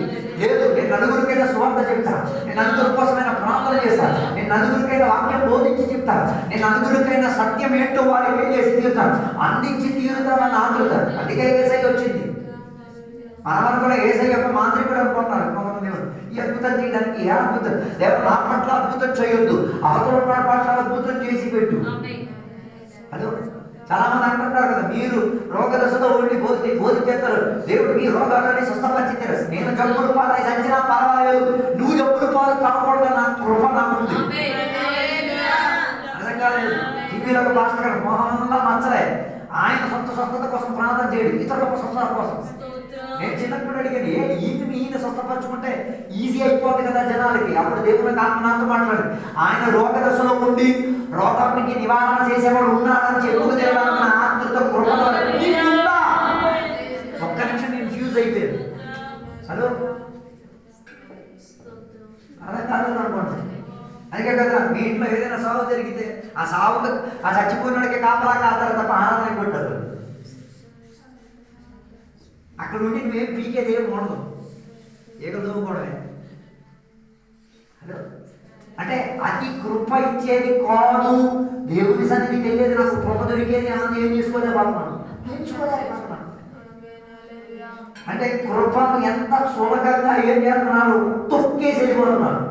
S1: లేదు. నేను నలుగురికైనా సువార్త చెప్తా, నేను నలుగురి కోసమైనా ప్రార్థన చేస్తా, నేను నలుగురికైనా వాక్యం బోధించి చెప్తా, నేను నలుగురికైనా సత్యం ఏంటో వారికి ఏం చేసి తీరుతాను, అందించి తీరుతానని ఆదుతారు. అందుకే యేసయ్య వచ్చింది. మనవారు కూడా యేసయ్య యొక్క మాంత్రికుడు అనుకుంటున్నారు. ఈ అద్భుతం చేయడానికి ఏ అద్భుతం? దేవుడు నా పట్ల అద్భుతం చేయొద్దు, అవతల పట్ల అద్భుతం చేసి పెట్టు. హలో, చాలా మంది అంటుంటారు కదా, మీరు రోగదశలో ఉండి బోధించేస్తారు, దేవుడు మీ రోగాలని స్వస్థపరిచారు. నేను జబ్బులు పాలై చచ్చినా పర్వాలేదు, నువ్వు జబ్బులు పాలు కాకూడదు, నా కృప నాకుంది. అర్థం కాలేదు. టీవీలో ఒక పాస్టర్ గారు మొహంలా మచ్చలే, ఆయన సొంత స్వస్థత కోసం ప్రార్థన చేయడు, ఇతరుల స్వస్థత కోసం. నేను చిన్నప్పుడు అడిగాను, ఈయన స్వస్థపరచుకుంటే ఈజీ అయిపోతుంది కదా జనాలకి. అప్పుడు దేవుని ఆత్మ నాతో మాట్లాడు, ఆయన రోగ దశలో ఉండి రోగానికి నివారణ చేసేవాడు ఉన్నాడని చెప్పుకు తిరగాలన్న ఆత్మతో కృపలో ఒక్క నిమిషం నేను ఫ్యూజ్ అయిపోయాను. హలో, అలా కాదు అనుకోండి. అందుకే కదా మీ ఇంట్లో ఏదైనా సాగు జరిగితే ఆ సాగు ఆ చచ్చిపోయినోడికి కాపలా కాస్తారు తప్ప ఆరాధన కొట్టారు. అక్కడ నుండి నువ్వేం పీకేది ఏం ఉండదు, ఏకలు దూకోవడమే. హలో, అంటే అది కృప ఇచ్చేది కాదు. దేవుని సన్నిధికి వెళ్ళేది నాకు కృప దొరికేది అన్నది ఏం చేసుకోలేకపోతున్నాను, పెంచుకోలేకపోతున్నాను. అంటే కృపను ఎంత సులభంగా ఏం చేస్తున్నారు, తొక్కేసి వెళ్ళిపోతున్నారు.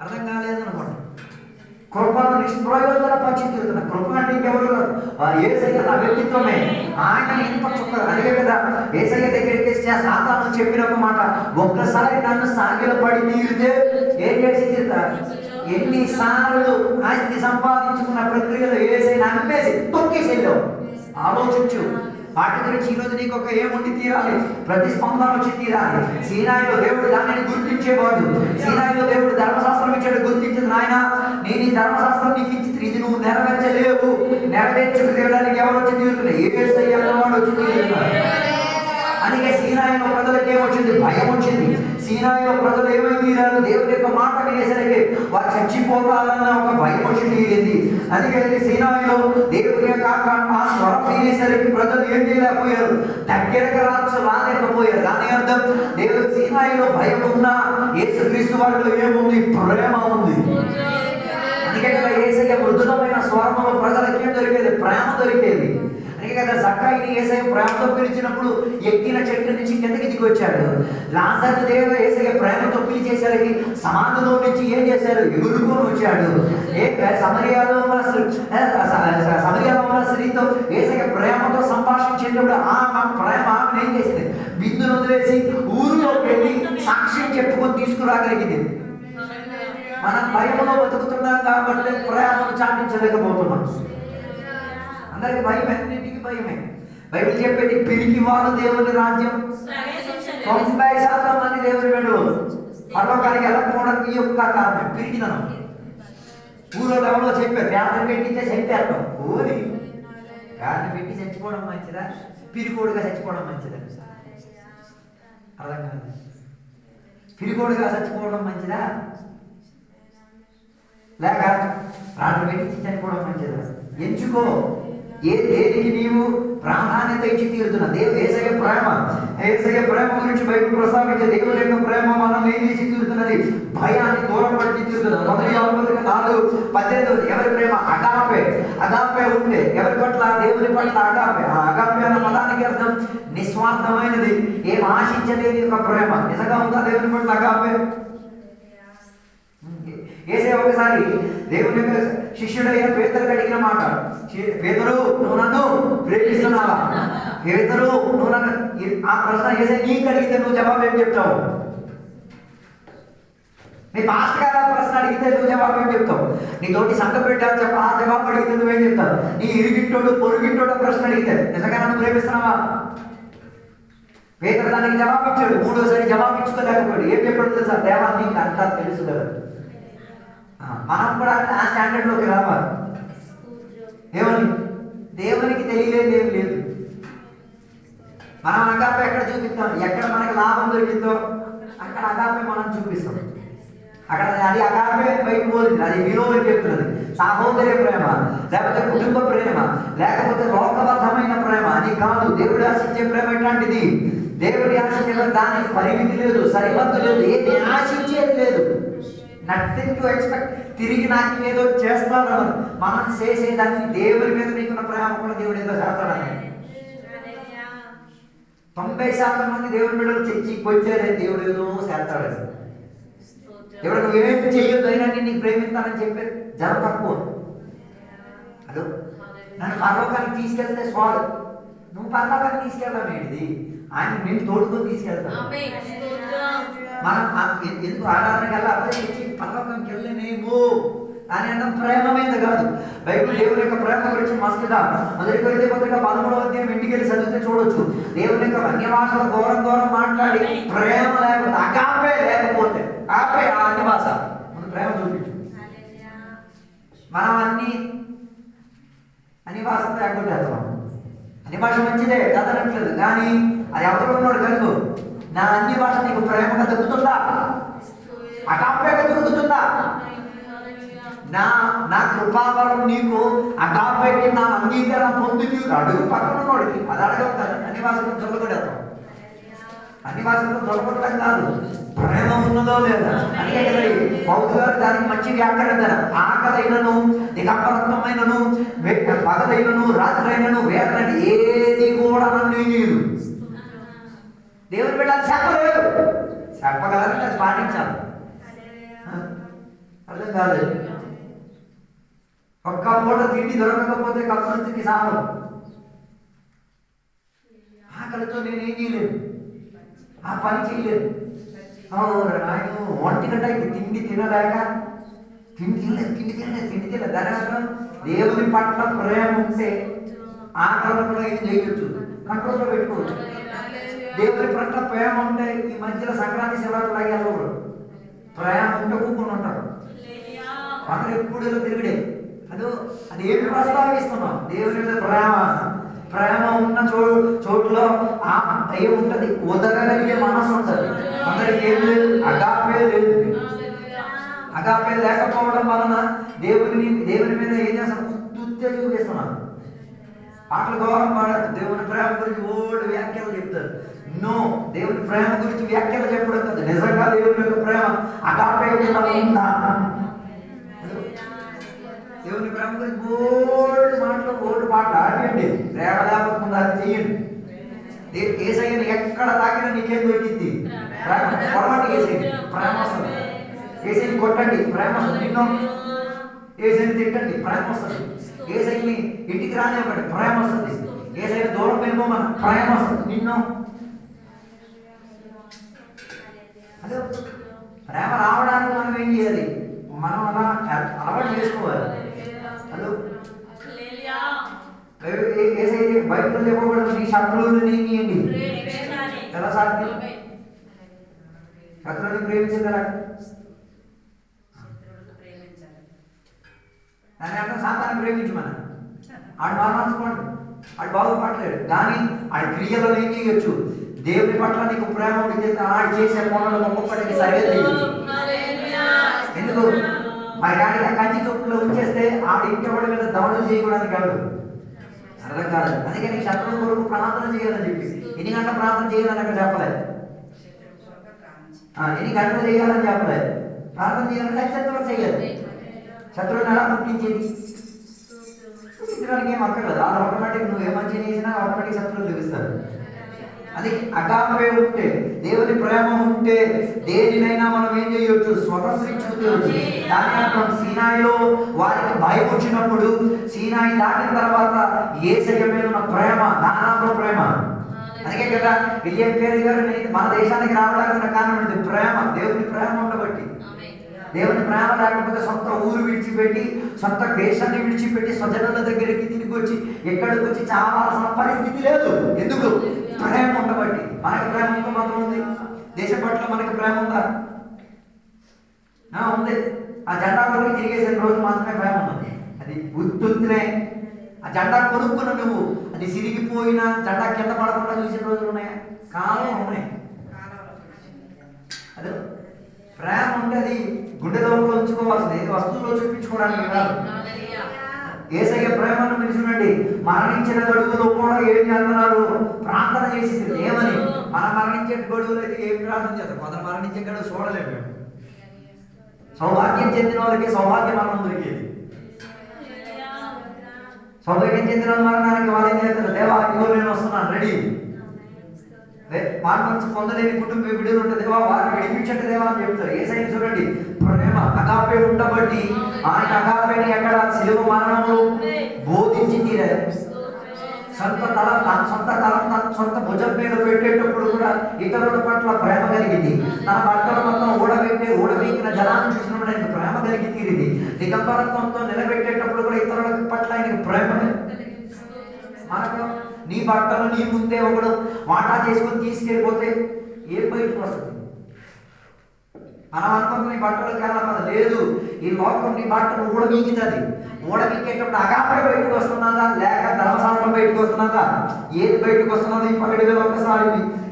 S1: అర్థం కాలేదనుకోండి. కృపను నిష్ప్రయోజన పరిస్థితులు. కృప అంటే ఇంకెవరు యేసయ్య నా వ్యక్తిత్వమే. ఆయన ఇంత చుక్క అడిగే కదా యేసయ్య దగ్గరికి సాతాను చెప్పిన ఒక మాట, ఒక్కసారి నన్ను సాగిలపడి తీరితే ఏం చేసి తీరుతారు. ఎన్నిసార్లు ఆస్తి సంపాదించుకున్న ప్రక్రియలో యేసయ్య నమ్మేసి తొక్కేసి వెళ్ళావు. ఆలోచించు. వాటి గురించి ఈరోజు నీకు ఒక ఏముండి తీరాలి, ప్రతిస్పందన వచ్చి తీరాలి. సీనాయిలో దేవుడు దానిని గుర్తించేవాడు. సీనాయిలో దేవుడు ధర్మశాస్త్రం ఇచ్చాడు, గుర్తించదు. నాయన నేను ఈ ధర్మశాస్త్రం నీకు ఇచ్చి ఇది నువ్వు నెరవేర్చలేవు, నెరవేర్చుకు తీరడానికి ఎవరు వచ్చి తీరుతున్నాయి, యేసయ్య వాడు వచ్చి తీరుతున్నారు. అందుకే సీనాయిలో ప్రజలకు ఏమొచ్చింది, భయం వచ్చింది. సీనాయిలో ప్రజలు ఏమై తీరారు, దేవుని యొక్క మాట వినేసరికి వారు చచ్చిపోతారన్న ఒక భయం వచ్చి తీరింది. అందుకే సీనాయిలో దేవుని యొక్క ఆ స్వరం వినేసరికి ప్రజలు ఏం చేయలేకపోయారు, దగ్గరకు రాలేకపోయారు. దాని అర్థం దేవుడు సీనాయిలో భయం ఉన్నా యేసుక్రీస్తు వారిలో ఏముంది, ప్రేమ ఉంది. అందుకే కదా యేసయ్య మృదులమైన స్వరములో ప్రజలకి ఏం దొరికేది, ప్రేమ దొరికేది. అందుకే కదా జక్కాయిని యేసయ్య ప్రేమతో పిలిచినప్పుడు ఎక్కిన చెట్టు నుంచి కిందకి దిగి వచ్చాడు. లాజరు దేవుడు యేసయ్య ప్రేమతో పిలిచేసరికి సమాధిలో నుంచి ఏం చేశారు, ఎగురుకొని వచ్చాడు. సమరియాలో ఉన్న స్త్రీతో యేసయ్య ప్రేమతో సంభాషించేటప్పుడు ఆ ప్రేమ ఆమెను ఏం చేసింది, బిందును వదిలేసి ఊరిలోకి వెళ్ళి సాక్ష్యం చెప్పుకొని తీసుకురాగలిగింది. మనం భయంలో బతుకుతున్నాం కాబట్టి ప్రేమను చాటించలేకపోతున్నాం. అందరికి భయం, అన్నింటికి భయమే. బైబిల్ చెప్పేది పిరికి వాళ్ళు దేవుని రాజ్యం 90% మంది దేవుని వెంటలో పర్వకానికి వెళ్ళకపోవడానికి ఈ యొక్క కారణం పిరికిదనం. ఊరో ఎవరో చెప్పారు, వ్యాధి పెట్టితే చంపేస్తాం. ఊరి వ్యాధి పెట్టి చచ్చిపోవడం మంచిదా, పిరికోడుగా చచ్చిపోవడం మంచిదా? అర్థం కాదు. పిరికోడుగా చచ్చిపోవడం మంచిదా, లేక రాళ్ళు పెట్టి చనిపోవడం మంచిదా? ఎంచుకో. దేనికి నీవు ప్రాధాన్యత ఇచ్చి తీరుతున్నా. యేసయ్య ప్రేమ, యేసయ్య ప్రేమ గురించి బైబిల్ ప్రస్తావించే దేవుని యొక్క ప్రేమ మనం ఏం చేసి తీరుతున్నది, భయాన్ని దూరం పట్టి తీరుతున్నది. 1:4-18 ఎవరి ప్రేమ, అగాపే. అగాపే ఉంటే ఎవరి పట్ల, దేవుని పట్ల అగాపే. ఆ అగాపే అన్న పదానికి అర్థం నిస్వార్థమైనది, ఏం ఆశించలేని ఒక ప్రేమ. నిజంగా ఉందా దేవుని పట్ల అగాపే? యేసయ్య ఒకసారి దేవుని యొక్క శిష్యుడైన పేతురుకి అడిగిన మాట, పేతురు నువ్వు నన్ను ప్రేమిస్తున్నావా? పేతురు నువ్వు నన్ను, ఆ ప్రశ్న యేసయ్య నీకు అడిగితే నువ్వు జవాబు ఏం చెప్తావు? నీ పాస్టర్ గారు ఆ ప్రశ్న అడిగితే నువ్వు జవాబు ఏం చెప్తావు? నీ తోటి సంఘ పెట్టారు చెప్ప, ఆ జవాబు అడిగితే నువ్వేం చెప్తావు? నీ ఇరుగింటోడు పొరుగింటోడు ప్రశ్న అడిగితే నిజంగా నన్ను ప్రేమిస్తున్నావా? పేతురు దానికి జవాబు ఇచ్చాడు. మూడోసారి జవాబు ఇచ్చుకోలేకపోయాడు. ఏం చెప్పాడు తెలుసా? దేవా నీకు అంతా తెలుసు కదా. మనం కూడా ఆ స్టాండర్డ్ లోకి రావాలి. ఏమని? దేవునికి తెలియలేదు ఏం లేదు. మనం అగాపే ఎక్కడ చూపిస్తాం, ఎక్కడ మనకి లాభం దొరికిందో అక్కడ అగాపే మనం చూపిస్తాం. అక్కడ అది అగాపే బయట పోతుంది, అది విలువలు చెప్తున్నది. సహోదర ప్రేమ, లేకపోతే కుటుంబ ప్రేమ, లేకపోతే లోకబద్ధమైన ప్రేమ అని కాదు. దేవుడు ఆశించే ప్రేమ ఎట్లాంటిది? దేవుడి ఆశించే దానికి పరిమితి లేదు, సరిహద్దు లేదు, ఏది ఆశించేది లేదు. Nothing to expect. తిరిగి నాకు ఏదో చేస్తాడు మనం చేసేదాన్ని. దేవుడి మీద మీకున్న ప్రేమ కూడా దేవుడు ఏదో చేస్తాడని 90% మంది దేవుడి బిడ్డలు చచ్చిపోయారే, దేవుడు ఏదో చేస్తాడని. దేవుడు నువ్వేం చెయ్యొద్దు అయినా నీకు ప్రేమిస్తానని చెప్పే జనం తక్కువ. హలో, నన్ను పర్లోకానికి తీసుకెళ్తే స్వాడు, నువ్వు పర్లోకానికి తీసుకెళ్తావు ఏంటిది? ఆయన నేను తోడుకొని తీసుకెళ్తాను. మనం ఎందుకు ఆరాధనకి వెళ్ళి అబ్బాయి పర్లోకంకి వెళ్ళలేనేమో అని అర్థం ప్రేమ మీద కాదు. బైబిల్ దేవుని యొక్క ప్రేమ గురించి మస్తుగా మొదటి కొరింథీ పత్రిక 11వ అధ్యాయం ఇంటికి వెళ్ళి చదివితే చూడొచ్చు. దేవుని యొక్క అన్య భాషలో ఘోరం మాట్లాడి ప్రేమ లేకపోతే అగాపే లేకపోతే ఆపే ఆ అన్య భాష ముందు ప్రేమ చూపించు. మనం అన్ని భాషతో ఎగ్గొట్టేస్తున్నాం. అన్ని భాష మంచిదే కదనట్లేదు, కానీ అది అవతల ఉన్నాడు కనుక నా అన్ని భాష నీకు ప్రేమగా దొరుకుతుందా, అగాపేగా దొరుకుతుందా? నా కృపావరం నీకు అగాపేకి నా అంగీకారం పొంది అడుగు పక్కన ఉన్నోడికి అది అడగవుతాను. అన్ని భాషలు దొరకడేస్తాం. అన్ని భాషలు దొరకడం కాదు, ప్రేమ ఉన్నదో లేదా. అందుకే కదా పౌలు గారు దానికి మంచి వ్యాఖ్యానం. ఆకలైనను దిగంబరత్వమైనను పగలైనను రాత్రైనను వేదన ఏది కూడా నన్ను చేయదు. దేవుని బిడ్డ చెప్పలేదు, చెప్పగలరంటే అది పాటించాలి. అర్థం కాలేదు. ఒక్క పూట తిండి దొరకకపోతే కప్పటికి సాగదు. ఆకలితో నేనేం చేయలేదు, ఆ పని చేయలేదు. ఆయన 1 గంటకి తిండి తినలేక తిండి తినలేదు. దాని అర్థం దేవుని పట్ల ప్రేమ ఉంటే ఆకలి కూడా ఏం చేయొచ్చు, కంట్రోల్లో పెట్టుకోవచ్చు. దేవుని పట్ల ప్రేమ ఉంటే ఈ మధ్యలో సంక్రాంతి శివరాత్రి లాగే అవ్వకూడదు. ప్రేమ ఉంటే కూకుని ఉంటారు. అక్కడ ఎప్పుడు తిరిగిడే అది ఏమి ప్రస్తావిస్తున్నాం? దేవుని మీద ప్రేమ ఉన్న చోటులో ఆ దయ ఉంటది, ఉదగలిగే మనసు ఉంటది. అందరికి ఏం లేదు, అగాపే లేదు. అగాపే లేకపోవడం వలన దేవుని మీద ఏం చేస్తాం, ఉత్తుత్తే చూపిస్తున్నాం. పాటలు గౌరవం పాడదు. దేవుని ప్రేమ గురించి ఓల్డ్ వ్యాఖ్యలు చెప్తారు. దేవుని ప్రేమ గురించి వ్యాఖ్యలు చెప్పడం కాదు, నిజంగా దేవుని యొక్క ప్రేమ అగాపే ఉందా? దేవుని ప్రేమ గురించి ఓల్డ్ పాటలు ఆడండి. ప్రేమ లేకపోకుండా అది చెయ్యండి. ఏసయ్యని ఎక్కడ తాకినా నీకేం దొరికింది? పొరపాటు ఏసయ్య ప్రేమ వస్తుంది. ఏసైని కొట్టండి, ప్రేమ వస్తుంది. నిన్ను ఏసైని తిట్టండి, ప్రేమ వస్తుంది. ఏసైని ఇంటికి రానివ్వండి, ప్రేమ వస్తుంది. ఏసైని దూరం వెళ్ళిపోమని ప్రేమ వస్తుంది. నిన్ను అదే ప్రేమ రావడానికి మనం ఏం చేయాలి? మనం అలా అలవాటు చేసుకోవాలి. హలో, బయటలో చెప్పకూడదు నీ శత్రువులు నేనియండి. ఎలా సాధ్యం? శత్రువుని ప్రేమించగల దాని అర్థం సాతాన్ని ప్రేమించమని. ఆడు మరణించుకోండి, ఆడు బాగుపడలేడు, కానీ ఆడి క్రియలో ఏం చేయొచ్చు? దేవుని పట్ల నీకు ప్రేమ ఉండి ఆడు చేసే పనులు ఒక్కొక్కటికి సరిగ్గా చేయొచ్చు. ఎందుకు? మరి ఆడికి కంచి చొప్పులో ఉంచేస్తే ఆడి ఇంకెవడి మీద దాడులు చేయకూడదని కాదు. అర్థం కాదు. అందుకే నీ శత్రువు కొరకు ప్రార్థన చేయాలని చెప్పి ఎన్ని గంటల ప్రార్థన చేయాలని అక్కడ చెప్పలేదు. ఎన్ని గంటలు చేయాలని చెప్పలేదు. ప్రార్థన చేయాలంటే శత్రువులు చేయాలి. శత్రువుని ఎలా పుట్టించేది? పుట్టించడానికి ఏం అక్కర్లేదు. అది ఆటోమేటిక్ నువ్వు ఏ మంచి చేసినా ఆటోమేటిక్ శత్రువులు చూపిస్తారు. అది అగాపే ఉంటే, దేవుని ప్రేమ ఉంటే దేనినైనా మనం ఏం చేయొచ్చు? స్వతంత్రించుకోవచ్చు. దాని అర్థం సీనాయిలో వారికి భయం వచ్చినప్పుడు సీనాయి దాటిన తర్వాత యేసయ్య మీద ఉన్న ప్రేమ, నానాతో ప్రేమ. అందుకే కదా విలియం కేరీ గారు మన దేశానికి రావడానికి కారణం ఏంటి? ప్రేమ. దేవుని ప్రేమ ఉండబట్టి. దేవుని ప్రేమ లేకపోతే సొంత ఊరు విడిచిపెట్టి, సొంత దేశాన్ని విడిచిపెట్టి స్వజనుల దగ్గరికి తిరిగి వచ్చి ఎక్కడికి వచ్చి చావాల్సిన పరిస్థితి లేదు. ఎందుకు? ప్రేమ ఉండబట్టి. మనకి ప్రేమ ఉందో మాత్రం ఉంది. దేశం పట్ల మనకి ప్రేమ ఉందా? ఉంది. ఆ జెండా కొరకు తిరిగేసిన రోజు మాత్రమే ప్రేమ ఉన్నది. అది గుర్తునే. ఆ జెండా కొనుక్కున్న నువ్వు అది సిరిగిపోయిన జెండా కింద పడకుండా చూసిన రోజులు ఉన్నాయా? కాలం ఉన్నాయి. అదే ప్రేమ ఉంటే అది గుండె లోపల ఉంచుకోవాల్సింది, వస్తువులో చూపించుకోవడానికి కాదు. యేసయ్య ప్రేమను మీరు చూడండి. మరణించిన గడువులో కూడా ఏం చేస్తున్నారు? ప్రార్థన చేసి ఏమని? మనం మరణించే గడువులు అయితే ఏం ప్రార్థన చేస్తారు? కొందరు మరణించే గడువు చూడలేము. మేము సౌభాగ్యం చెందిన వాళ్ళకి సౌభాగ్య మరణం దొరికేది. సౌభాగ్యం చెందిన మరణానికి వాళ్ళు ఏం చేస్తారు? దేవా ఇదిగో నేను వస్తున్నాను, రెడీ. మార్పు పొందలేని కుటుంబ విడుదల ఉంటుంది, దేవా వారిని విడిపించండి దేవా అని చెప్తారు. యేసయ్యని చూడండి, ప్రేమ అగాపే ఉండబట్టి ఆయన అగాపేని ఎక్కడ సిలువ మరణంలో బోధించి తీరారు. సొంత తలం తన సొంత భుజం మీద పెట్టేటప్పుడు కూడా ఇతరుల పట్ల ప్రేమ కలిగింది. తన బట్టలు మొత్తం ఊడబెట్టిన జనాన్ని చూసినప్పుడు ఆయనకు ప్రేమ కలిగి తీరింది. దిగంబరత్వంతో నిలబెట్టేటప్పుడు కూడా ఇతరుల పట్ల ఆయనకు ప్రేమ. మనకు నీ బట్టలు నీ ముందే ఒకడు వాటా చేసుకొని తీసుకెళ్ళిపోతే ఏం బయటకు వస్తుంది? మనం అనుకుంటున్న నీ బట్టలు కారణం లేదు. ఈ లోకం నీ బట్టలు ఊడబీకుతుంది. ఊడబీకేటప్పుడు అగాపే బయటకు వస్తున్నదా లేక ధర్మశాస్త్రం బయటకు వస్తున్నదా? ఏది బయటకు వస్తున్నది? ఈ పగటి వేళ ఒకసారి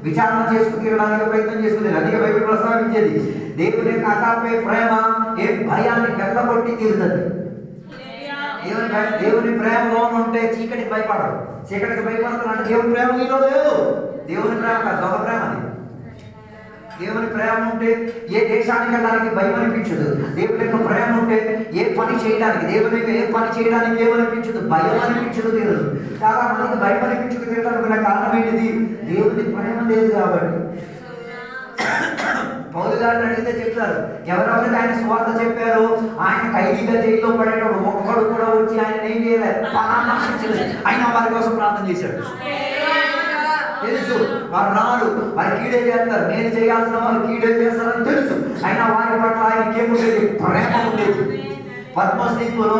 S1: విచారణ చేసుకు తీరడానికి ప్రయత్నం చేసుకునేది. అందుకే బయటకు ప్రస్తావించేది దేవుని యొక్క అగాపే ప్రేమ ఏ భయాన్ని వెళ్ళగొట్టి తీరుతుంది. దేవుని ప్రేమలో ఉంటే చీకటికి భయపడరు. చీకటికి భయపడుతున్నట్టు దేవుని ప్రేమ నీలో లేదు. దేవుని ప్రేమ కాదు, దొంగ ప్రేమ అది. దేవుని ప్రేమ ఉంటే ఏ దేశానికి వెళ్ళడానికి భయం అనిపించదు. దేవుని యొక్క ప్రేమ ఉంటే ఏ పని చేయడానికి ఏమనిపించదు, భయం అనిపించదు, తీరదు. చాలా మందికి భయం అనిపించుకు తీరడానికి కారణం ఏంటిది? దేవుని ప్రేమ లేదు కాబట్టి. పౌలు గారిని అడిగితే చెప్తారు, ఎవరెవరికి ఆయన సువార్త చెప్పారు, ఆయన ఖైదీగా జైల్లో పడేటప్పుడు ఒక్కడు కూడా వచ్చి ఆయన ఏం చేయలేదు, ఆయన వారి కోసం ప్రార్థన చేశాడు. తెలుసు వారు రాడు, వారు కీడే చేస్తారు, నేను చేయాల్సిన వాళ్ళు కీడే చేస్తారని తెలుసు. అయినా వారి పట్ల ఆయనకి ఏముండేది? ప్రేమ ఉండేది. పద్మస్థితిలో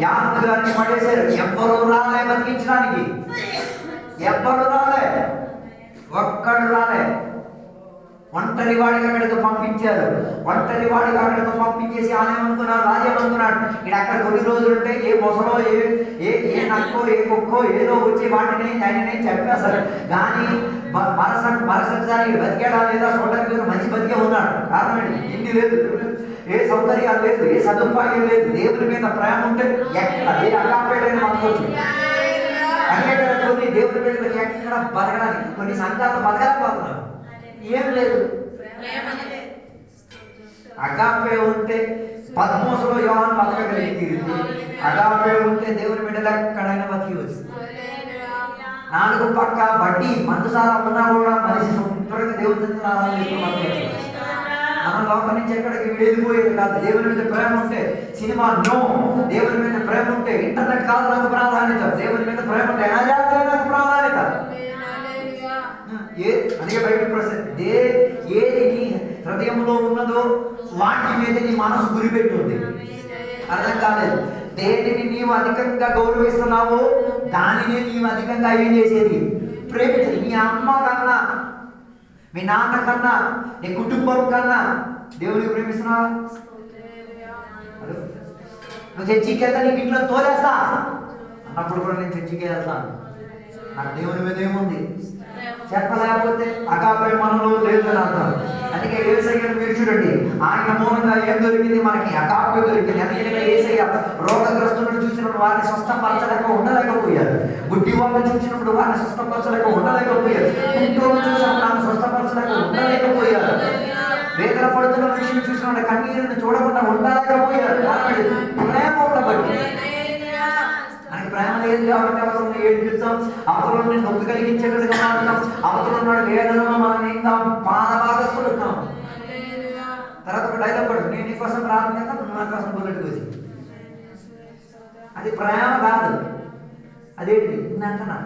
S1: యాహోవా గారిని పడేశారు. ఎవ్వరూ రాలే బతికించడానికి, ఎవ్వరు రాలే, ఒక్కడు రాలే. ఒంటరి వాడిగా అక్కడికి పంపించారు. ఒంటరి వాడిగా అక్కడికి పంపించేసి ఆయన ఏమనుకున్నాడు, రాజేమనుకున్నాడు, ఇక్కడ అక్కడ కొన్ని రోజులు ఉంటే ఏ మొసలో ఏ నక్కో ఏ కుక్కో ఏదో వచ్చి వాటిని ఆయననే చెప్పేస్తారు. కానీ మరసటిసారి బతికేడా లేదా చూడడానికి మంచి బతికే ఉన్నాడు. కారణం ఏంటి? ఇన్ని లేదు, ఏ సౌకర్యాలు లేదు, ఏ సదుపాయం లేదు. దేవుని మీద ప్రేమ ఉంటే ఎక్కడ ఏ అకాపేటైనా మనకొచ్చు. అంటే కొన్ని దేవుని మీద ఎక్కడ బతకడానికి కొన్ని సంఘాలు బతకలేకపోతున్నారు. ఏం లేదు. అగాపే ఉంటే పద్మోసులో యోహాను బతకగలిగింది. అగాపే ఉంటే దేవుని బిడ్డలు ఎక్కడైనా బతికి వచ్చింది. నాలుగు పక్క బడ్డీ మందుసారా ఉన్నా కూడా మనిషి శుభ్రంగా దేవుని దగ్గర ఆరాధిస్తూ మన లోపల నుంచి ఎక్కడికి వెళ్ళిపోయేది కాదు. దేవుని మీద ప్రేమ ఉంటే సినిమా నో, దేవుని మీద ప్రేమ ఉంటే ఇంటర్నెట్ కాదు నాకు ప్రాధాన్యత, దేవుని మీద ప్రేమ ఉంటే నాకు ప్రాధాన్యత. అందుకే బైబిల్ ప్రశ్న ఏది నీ హృదయంలో ఉన్నదో వాటి మీద నీ మనసు గురిపెట్టుంది. అర్థం కాలేదు. దేనిని నీవు అధికంగా గౌరవిస్తున్నావో దానిని నీవు అధికంగా ఏం చేసేది? ప్రేమించేది. మీ అమ్మ కన్నా, మీ నాన్న కన్నా, నీ కుటుంబం కన్నా దేవుని ప్రేమిస్తున్నావా? నువ్వు చర్చికి వెళ్తా, నీకు ఇంట్లో తోలేస్తా అన్నప్పుడు కూడా నేను చర్చికి వెళ్తాను. నాకు దేవుని మీద ఏముంది చెప్పలేకపోతే అగాపే మనలో లేదని అర్థం. అందుకే యేసయ్యను మీరు చూడండి, ఆయన మూలంగా ఏం దొరికింది? మనకి అగాపే దొరికింది. అందుకే యేసయ్య రోగగ్రస్తులను చూసినప్పుడు వారిని స్వస్థపరచలేక ఉండలేకపోయారు. గుడ్డి వాళ్ళని చూసినప్పుడు వారిని స్వస్థపరచలేక ఉండలేకపోయారు. కుంటోను చూసినప్పుడు వారిని స్వస్థపరచలేక ఉండలేకపోయారు. వేదన పడుతున్న మనిషిని చూసినప్పుడు కన్నీరుని చూడకుండా ఉండలేకపోయారు. ప్రేమ ఉండబట్టి. మనకి ప్రేమ లేదు కాబట్టి అవసరం ఏడ్పిస్తాం, అవసరం నొప్పి కలిగించేటట్టుగా మాట్లాడతాం, అవసరం ఉన్నాడు వేదనలో మనం ఇంకా పాదభాగస్తున్నాం. తర్వాత ఒక డైలాగ్ పడుతుంది, నేను నీకోసం ప్రార్థన చేస్తాను, నువ్వు నా కోసం బుల్లెట్ కోసి. అది ప్రేమ కాదు. అదేంటి అంటున్నా?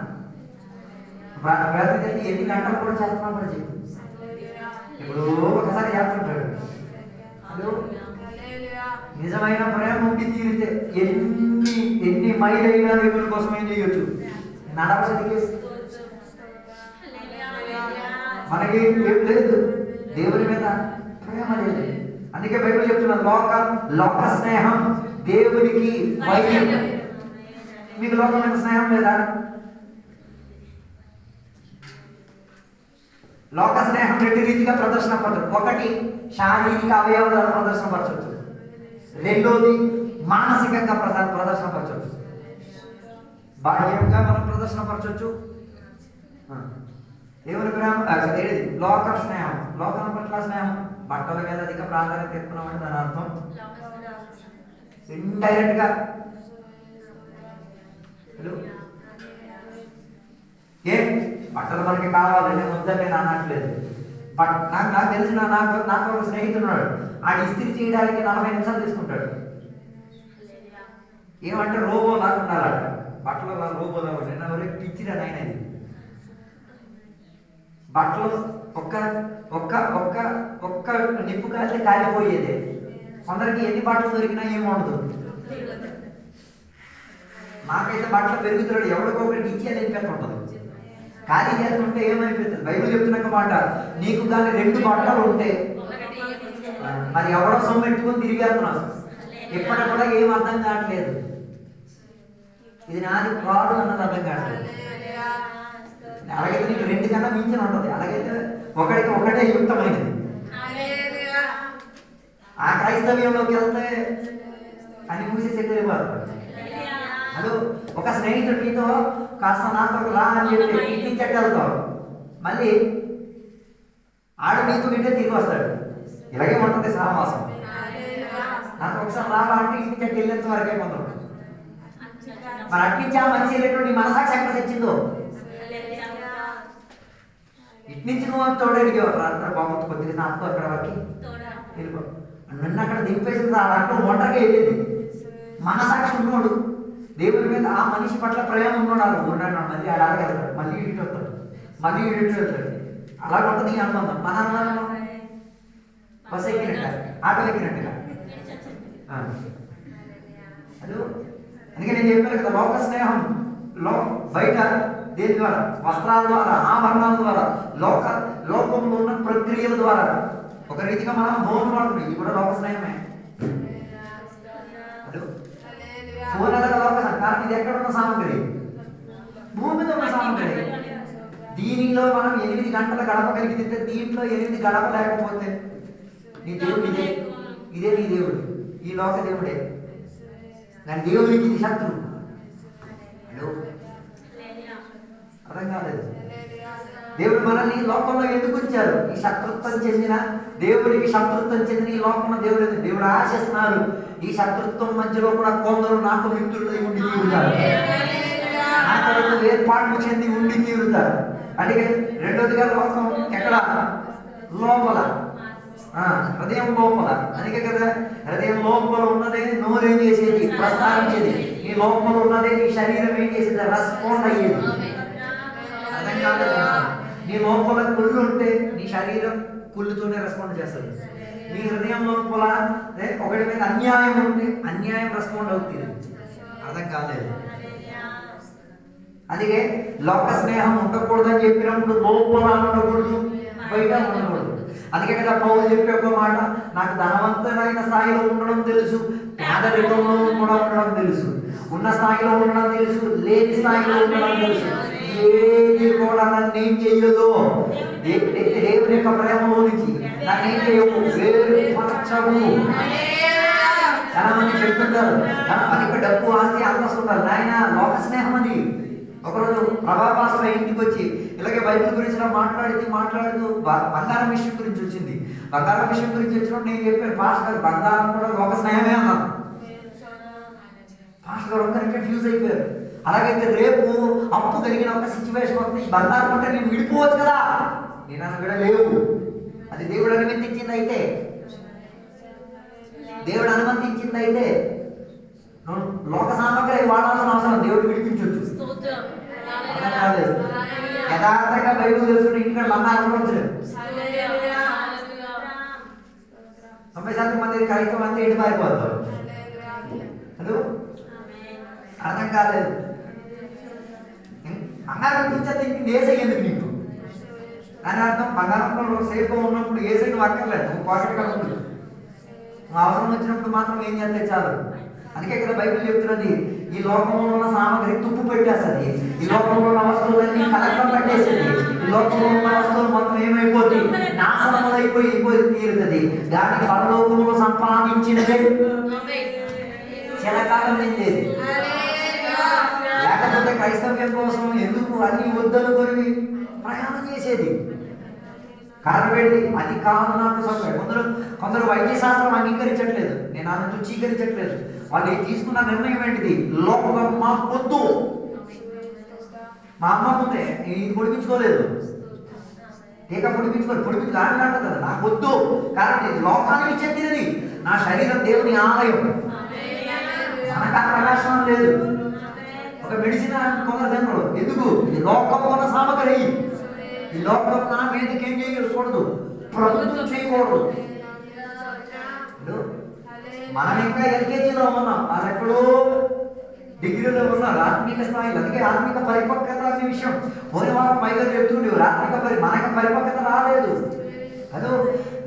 S1: ప్రార్థన చేసి ఎన్ని గంటలు కూడా చేస్తున్నాం కూడా చెప్పు. ఇప్పుడు ఒకసారి చేస్తుంటాడు. హలో, నిజమైన ప్రేమ ఉండి తీరితే ఎన్ని మైలైనా దేవుని కోసం ఏం చేయొచ్చు? నడవడానికి మనకి ఏం లేదు, దేవుని మీద ప్రేమ లేదు. అందుకే బైబిల్ చెప్తున్నది లోక స్నేహం దేవునికి వైద్యం. మీకు లోకం మీద స్నేహం లేదా? లోక స్నేహం రెండు రీతిగా ప్రదర్శనపరచు. ఒకటి శారీరక అవయవాలను ప్రదర్శనపరచవచ్చు, రెండోది మానసికంగా ప్రదర్శనపరచవచ్చు. బాహ్యంగా మనం ప్రదర్శనపరచవచ్చు. దేవుని ప్రేమ లోక స్నేహం, లోకం పట్ల స్నేహం. బట్టల మీద అధిక ప్రాధాన్యత ఇస్తున్నామంటే దాని అర్థం ఇండైరెక్ట్ గా ఏ బట్టలు మనకి కావాలంటే ముద్ద నేను అనట్లేదు. బట్ నాకు తెలిసిన నాకు ఒక స్నేహితుడున్నాడు, ఆడు ఇస్త్రీ చేయడానికి 40 నిమిషాలు తీసుకుంటాడు. ఏమంటే రోబో లాగా ఉండాలట. బట్టలు రూపంలో నిన్న వరకు పిచ్చిరా నాయన ఇది. బట్టలు ఒక్క ఒక్క ఒక్క ఒక్క నిప్పు కాస్తే కాలిపోయేదే. కొందరికి ఎన్ని బట్టలు దొరికినా ఏముండదు. నాకైతే బట్టలు పెరుగుతున్నాడు ఎవరికొకరికి ఇచ్చేది అనిపిస్తుంటుంది. ఖాళీ చేస్తుంటే ఏమైపోతుంది? బైబిల్ చెప్తున్నాక మాట, నీకు కానీ 2 బట్టలు ఉంటే మరి ఎవడో సొమ్ము పెట్టుకొని తిరిగేస్తున్నావు. ఎప్పటికి కూడా ఏం అర్థం కావట్లేదు. ఇది నాది కాదు అన్నది అర్థం కావట్లేదు. అలాగైతే నీకు 2 కన్నా మించిన ఉంటుంది. అలాగైతే ఒకడికి ఒకటే యుక్తమైనది. ఆ క్రైస్తవ్యంలోకి వెళ్తే అని మూసేసేది వెళ్ళిపోతారు. హలో, ఒక స్నేహితుడు నీతో కాస్త నాతో రా అని చెప్పి ఇంటించట్టు వెళ్తావు, మళ్ళీ ఆడు నీతో వింటే తిరిగి వస్తాడు. ఇలాగే ఉంటుంది సహవాసం. నాకు ఒకసారి రావా అంటే ఇంటించట్టు వెళ్ళేంత వరకే కొందరు. మరి అట్నుంచి ఆ మంచి వెళ్ళేటువంటి మనసాక్షి ఎక్కడ తెచ్చిందో, ఇట్నుంచి నువ్వు తోడడికి బాగుంది కొద్దిగా నాతో అక్కడ వరకు వెళ్ళిపో నన్ను అక్కడ దింపేసింది. ఆ అక్కడ ఒంటరిగా వెళ్ళేది. మనసాక్షి ఉన్నోడు, దేవుడి మీద ఆ మనిషి పట్ల ప్రేమ ఉన్నాడు, ఉన్నాడు మళ్ళీ అలాగే వెళ్తాడు, మళ్ళీ ఇటు వస్తాడు, మళ్ళీ ఇటు వెళ్తాడు. అలాగ ఉంటుంది అనుబంధం. మన అనుబంధం బస్ ఎక్కినట్టుగా, ఆటో ఎక్కినట్టుగా. అది అందుకే నేను చెప్పాను కదా, లోక స్నేహం బయట దేని ద్వారా, వస్త్రాల ద్వారా, ఆభరణాల ద్వారా, లోకంలో ఉన్న ప్రక్రియల ద్వారా ఒక రీతిగా మనం భోజనం పడుతుంది. ఇది కూడా లోక స్నేహమే. ఫోన్ ఎలాగ లోక కానీ ఇది ఎక్కడ ఉన్న సామగ్రి? భూమి మీద ఉన్న సామగ్రి. దీనిలో మనం 8 గంటల గడపగలిగితే దీంట్లో 8 గడపలేకపోతే నీ దేవుడు ఇదే నీ దేవుడు, ఈ లోక దేవుడే. కానీ దేవుడికి ఇది శత్రువు. అర్థం కాలేదు. దేవుడు మనల్ని లోకంలో ఎందుకు ఉంచారు? ఈ శత్రుత్వం చెందిన దేవుడికి శత్రుత్వం చెందిన ఈ లోకంలో దేవుడు ఆశిస్తున్నారు. ఈ శత్రుత్వం మధ్యలో కూడా కొందరు నాకు మిత్రులై ఉండి తీరుతారు, నా కొరకు ఏర్పాట్లు చెంది ఉండి తీరుతారు. అంటే రెండోదిగా లోకం ఎక్కడ? లోపల, హృదయం లోపల. అందుకే కదా హృదయం లోపల ఉన్నదే నోరేం చేసేది? ప్రస్తావించేది. నీ లోపల ఉన్నదే నీ శరీరం ఏం చేసేది? రెస్పాండ్ అయ్యేది. అర్థం కాలేదు. నీ లోపల కుళ్ళు ఉంటే నీ శరీరం కుళ్ళుతోనే రెస్పాండ్ చేస్తుంది. నీ హృదయం లోపల ఒకటి మీద అన్యాయం ఉంటే అన్యాయం రెస్పాండ్ అవుతుంది. అర్థం కాలేదు. అందుకే లోక స్నేహం ఉండకూడదని చెప్పినప్పుడు లోపల ఉండకూడదు, బయట ఉండకూడదు. అందుకే కదా పౌలు చెప్పే ఒక మాట, నాకు ధనవంతుడైన స్థాయిలో ఉండడం తెలుసు, పేదరికంలో కూడా ఉండడం తెలుసు, ఉన్న స్థాయిలో ఉండడం తెలుసు, లేని స్థాయిలో ఉండడం తెలుసు. ఏది కూడా నన్ను ఏం చెయ్యదు, దేవుని యొక్క ప్రేమలో నుంచి నన్ను ఏం చేయవు, వేరుపరచవు. చాలా మంది చెప్తుంటారు మనకి డబ్బు ఆస్తి అంతస్తు ఉంటారు. నాయన లోక స్నేహం అది. ఒకరోజు ప్రభాపాస్త్ర ఇంటికి వచ్చి ఇలాగే బైబిల్ గురించి మాట్లాడుతూ బంగారం విషయం గురించి వచ్చింది. బంగారం విషయం గురించి వచ్చినప్పుడు నేను చెప్పాను, పాస్టర్ గారు బంగారం కూడా లోక స్నేహమే అన్నాను. పాస్టర్ గారు ఒక్కరికి కన్ఫ్యూజ్ అయిపోయారు. అలాగైతే రేపు అప్పు కలిగిన ఒక సిచ్యువేషన్ వస్తుంది, ఈ బంగారం అంటే నేను విడిపోవచ్చు కదా. నేను అన్న కూడా లేవు. అది దేవుడు అనుమతించింది అయితే, దేవుడు అనుమతించింది అయితే లోక సామగ్రి వాడాల్సిన అవసరం, దేవుడు విడిపించవచ్చు. యథార్థంగా బైబిల్ తెలుసుకుని ఇంకా బంగారం ఉండలేదు. 90% మంది క్రైస్తవం అంతా ఎటు మారిపోతారు. హలో, అర్థం కాలేదు. బంగారం ఇచ్చేది ఏసై ఎందుకు నీకు? దాని అర్థం బంగారంలో సేఫ్గా ఉన్నప్పుడు ఏసై నువ్వు అక్కర్లేదు, నువ్వు పాకెట్ కలుగుతుంది. నువ్వు అవసరం వచ్చినప్పుడు మాత్రం ఏం చేస్తే చాలు. అందుకే కదా బైబిల్ చెప్తున్నది, ఈ లోకంలో ఉన్న సామగ్రి తుప్పు పెట్టేస్తుంది, ఈ లోకంలో ఉన్న వస్తువులన్నీ కలెక్టర్ పెట్టేస్తుంది, ఈ లోకంలో ఉన్న వస్తువులు మొత్తం ఏమైపోతుంది? నాశనం అయిపోయి తీరుతుంది. దాన్ని పరలోకంలో సంపాదించినదే చిరకాలం నిండేది. లేకపోతే క్రైస్తవ్యం కోసం ఎందుకు అన్ని వద్దనుకొని ప్రయాణం చేసేది? కారణం ఏంటి? అది కాదు నాకు సౌకర్యం. కొందరు వైద్య శాస్త్రం అంగీకరించట్లేదు, నేను అన్న తుచ్చీకరించట్లేదు. వాళ్ళు తీసుకున్న నిర్ణయం ఏంటిది? లోపల మాకు వద్దు. మా అమ్మ ముందే ఇది పొడిపించుకోలేదు, టీకా పొడిపించుకోలేదు లాంటి కదా, నాకు వద్దు. కారణం ఇది లోకానికి చెందినది, నా శరీరం దేవుని ఆలయం. మనకు ప్రకాశం లేదు. ఒక మెడిసిన్ కొందరు తినరు. ఎందుకు? ఈ లోకంలో ఉన్న సామగ్రి, ఈ లోకంలో నా మీదకి ఏం చేయకూడదు, ప్రభుత్వం చేయకూడదు. మనం ఇంకా ఎల్కేజీలో ఉన్నాం, వాళ్ళు ఎక్కడో డిగ్రీలో ఉన్నారు, ఆత్మీక స్థాయిలో. అందుకే ఆత్మిక పరిపక్వత అనే విషయం పోయిన వారం మైగా చెప్తుండేవారు. మనకి పరిపక్వత రాలేదు. అదో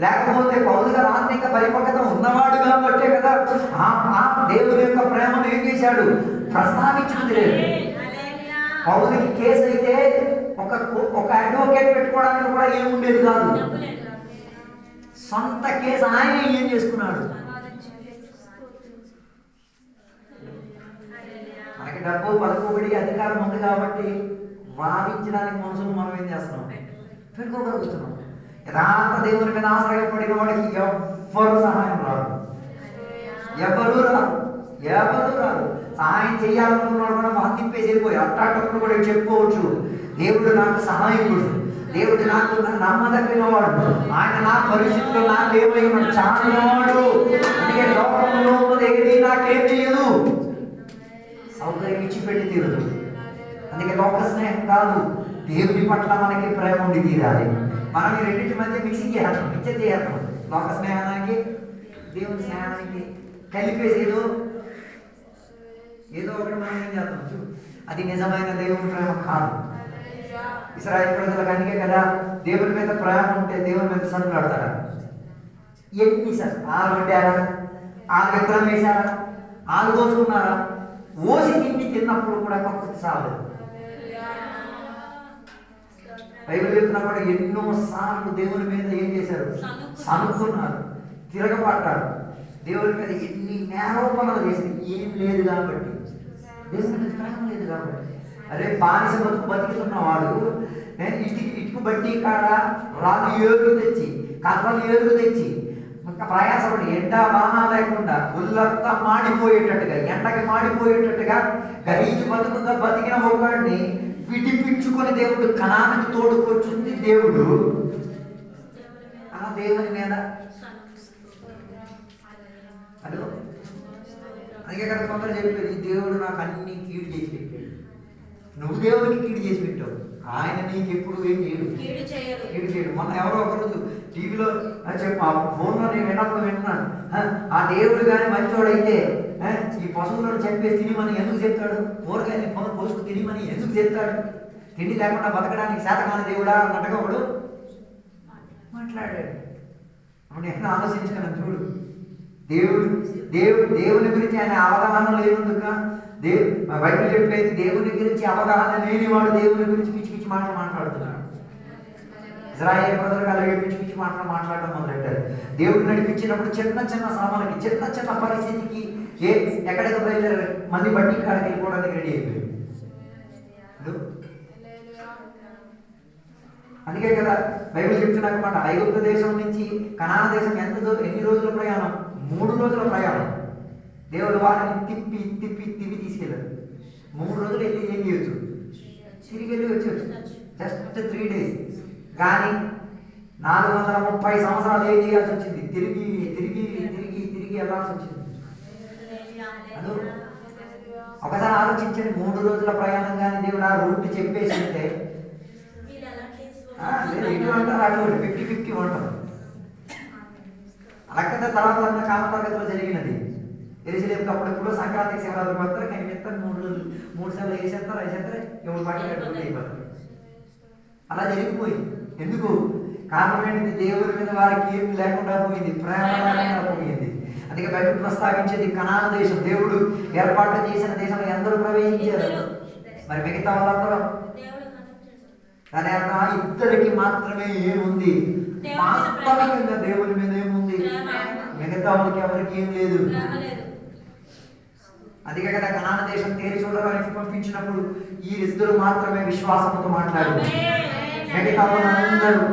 S1: లేకపోతే పౌలు గారు ఆత్మిక పరిపక్వత ఉన్నవాడు కాబట్టే కదా దేవుని యొక్క ప్రేమను ఏం చేశాడు, ప్రస్తావించింది లేదు. పౌలుకి కేసు అయితే ఒక అడ్వకేట్ పెట్టుకోవడానికి కూడా ఏముండేది కాదు. సొంత కేసు ఆయన ఏం చేసుకున్నాడు. మనకి డబ్బు పలుకుబడి అధికారం ఉంది కాబట్టి వాదించడానికి మనుషులు మనం ఏం చేస్తున్నాం, పెట్టుకోగలుగుతున్నాం. యథార్థ దేవుని మీద ఆశ్రయపడిన వాడికి ఎవ్వరు సహాయం రాదు, ఎవరు రాదు. సహాయం చేయాలనుకున్నాడు కూడా బాధింపేసి వెళ్ళిపోయి అట్టాటప్పుడు కూడా చెప్పుకోవచ్చు, దేవుడు నాకు సహాయకుడు, దేవుడు నాకు నమ్మదగిన వాడు, ఆయన నా పరిస్థితుల్లో నాకు ఏమై ఉన్నాడు, చాలాడు. అందుకే లోకంలో ఏది నాకేం చేయదు, సౌకర్యం ఇచ్చి పెట్టి తీరదు. అందుకే లోక స్నేహం కాదు, దేవుని పట్ల మనకి ప్రేమ ఉండి తీరాలి. మనం ఈ రెండింటి మధ్య మిక్సింగ్ చేయాలి. లోక స్నేహానికి దేవుని స్నేహానికి కలిపేసి ఏదో ఒకటి మనం ఏం చేస్తాం, అది నిజమైన దేవుని ప్రేమ కాదు. ఇశ్రాయేలు ప్రజలకు అందుకే కదా దేవుని మీద ప్రేమ ఉంటే దేవుని మీద సన్నులాడతారా? ఎన్ని సార్ ఆలు పెట్టారా, ఆలు విత్తనం వేశారా, ఆలు దోచుకున్నారా? ఓసి తిన్నప్పుడు కూడా కక్కుర్తి సాగలేదు. బైబిల్ చెప్తున్నప్పుడు ఎన్నో సార్లు దేవుని మీద ఏం చేశారు, సనుక్కున్నారు, తిరగబడ్డారు. దేవుని మీద ఎన్ని నేరోపణలు చేసింది, ఏం లేదు కాబట్టి, దేవుని మీద ప్రేమ లేదు కాబట్టి. అరే బానిస బతుకుతున్నవాడు ఇటుకు బట్టి కాడ రాళ్ళు ఏరుగు తెచ్చి, కర్రలు ఏరుగు తెచ్చి ప్రయాసపడి ఎండ వాన లేకుండా ఒళ్ళంతా మాడిపోయేటట్టుగా, ఎండకి మాడిపోయేటట్టుగా గరీజు బతికిన ఒకడిని విడిపించుకొని దేవుడు కనానికి తోడుకొచ్చింది దేవుడు. ఆ దేవుని మీద హలో, అందుకే కదా కొందరు చెప్పేది, దేవుడు నాకు అన్ని కీడు చేసి పెట్టాడు. నువ్వు దేవుడికి కీడు చేసి పెట్టావు, ఆయన నీకు ఎప్పుడు ఏం చేయడు, కీడు చేయడు. మొన్న ఎవరో ఒకరోజు టీవీలో ఫోన్లో నేను వింటున్నాను, ఆ దేవుడు కానీ మంచోడైతే ఈ పశువులను చంపేసి తినిమని ఎందుకు చెప్తాడు, కూరగాయని కోసుకు తినిమని ఎందుకు చెప్తాడు, తిండి లేకుండా బతకడానికి శాతకాని దేవుడా అన్నట్టుగా ఒకడు మాట్లాడాడు. అప్పుడు నేను ఆలోచించుకున్నాను, చూడు దేవుని గురించి ఆయన అవగాహన లేనందుక బైబిల్ చెప్పేది దేవుని గురించి అవగాహన లేనివాడు దేవుని గురించి పిచ్చి పిచ్చి మాటలు మాట్లాడుతున్నాడు. ఇశ్రాయేలు ప్రజలకు అలాగే పిచ్చి పిచ్చి మాటలు మాట్లాడడం మొదలెట్టారు. దేవుడు నడిపించినప్పుడు చిన్న చిన్న శ్రమలకి, చిన్న చిన్న పరిస్థితికి ఎక్కడికి బయలుదేరారు, మళ్ళీ బట్టి కాడికి వెళ్ళిపోవడానికి రెడీ అయిపోయారు. అందుకే కదా బైబిల్ చెప్తున్నమాట, ఐగుప్తు దేశం నుంచి కనాన దేశం ఎన్ని రోజుల ప్రయాణం? 3 రోజుల ప్రయాణం. దేవుడు వారిని తిప్పి తీసుకెళ్ళారు. 3 రోజులు వెళ్ళి ఏం చేయొచ్చు, తిరిగి వెళ్ళి వచ్చేయచ్చు, జస్ట్ 3 days. కానీ 430 సంవత్సరాలు ఏం చేయాల్సి వచ్చింది, తిరిగి వెళ్ళాల్సి వచ్చింది. అదో ఒకసారి ఆలోచించండి, 3 రోజుల ప్రయాణం కానీ దేవుడు ఆ రూట్ చెప్పేసి ఉంటే ఇటు అంటారు, అటు 50-50 ఉంటారు. అలాగే తర్వాత కాల తరగతిలో జరిగినది. ఎరుసలేముకి అప్పుడెప్పుడు సంక్రాంతికి శివరాత్రి పడతారు, కానీ మిగతారు 3 సార్లు వేసేస్తారు, ఎవరు పాటి అయిపోతారు. అలా జరిగిపోయింది. ఎందుకు? కారణం ఏంటిది? దేవుడి మీద వారికి ఏమి లేకుండా పోయింది, ప్రేమ లేకుండా పోయింది. అందుకే బైబిల్ ప్రస్తావించేది కనాన దేశం, దేవుడు ఏర్పాటు చేసిన దేశంలో ఎందరూ ప్రవేశించారు, మరి మిగతా వాళ్ళందరూ. దాని అర్థం ఇద్దరికి మాత్రమే ఏముంది, వాస్తవికంగా దేవుని మీద ఏముంది, మిగతా వాళ్ళకి ఎవరికి ఏం లేదు. అందుకే కదా కనాన దేశం తేరి చూడడానికి పంపించినప్పుడు ఈ ఇద్దరు మాత్రమే విశ్వాసంతో మాట్లాడారు. మిగతా వాళ్ళందరూ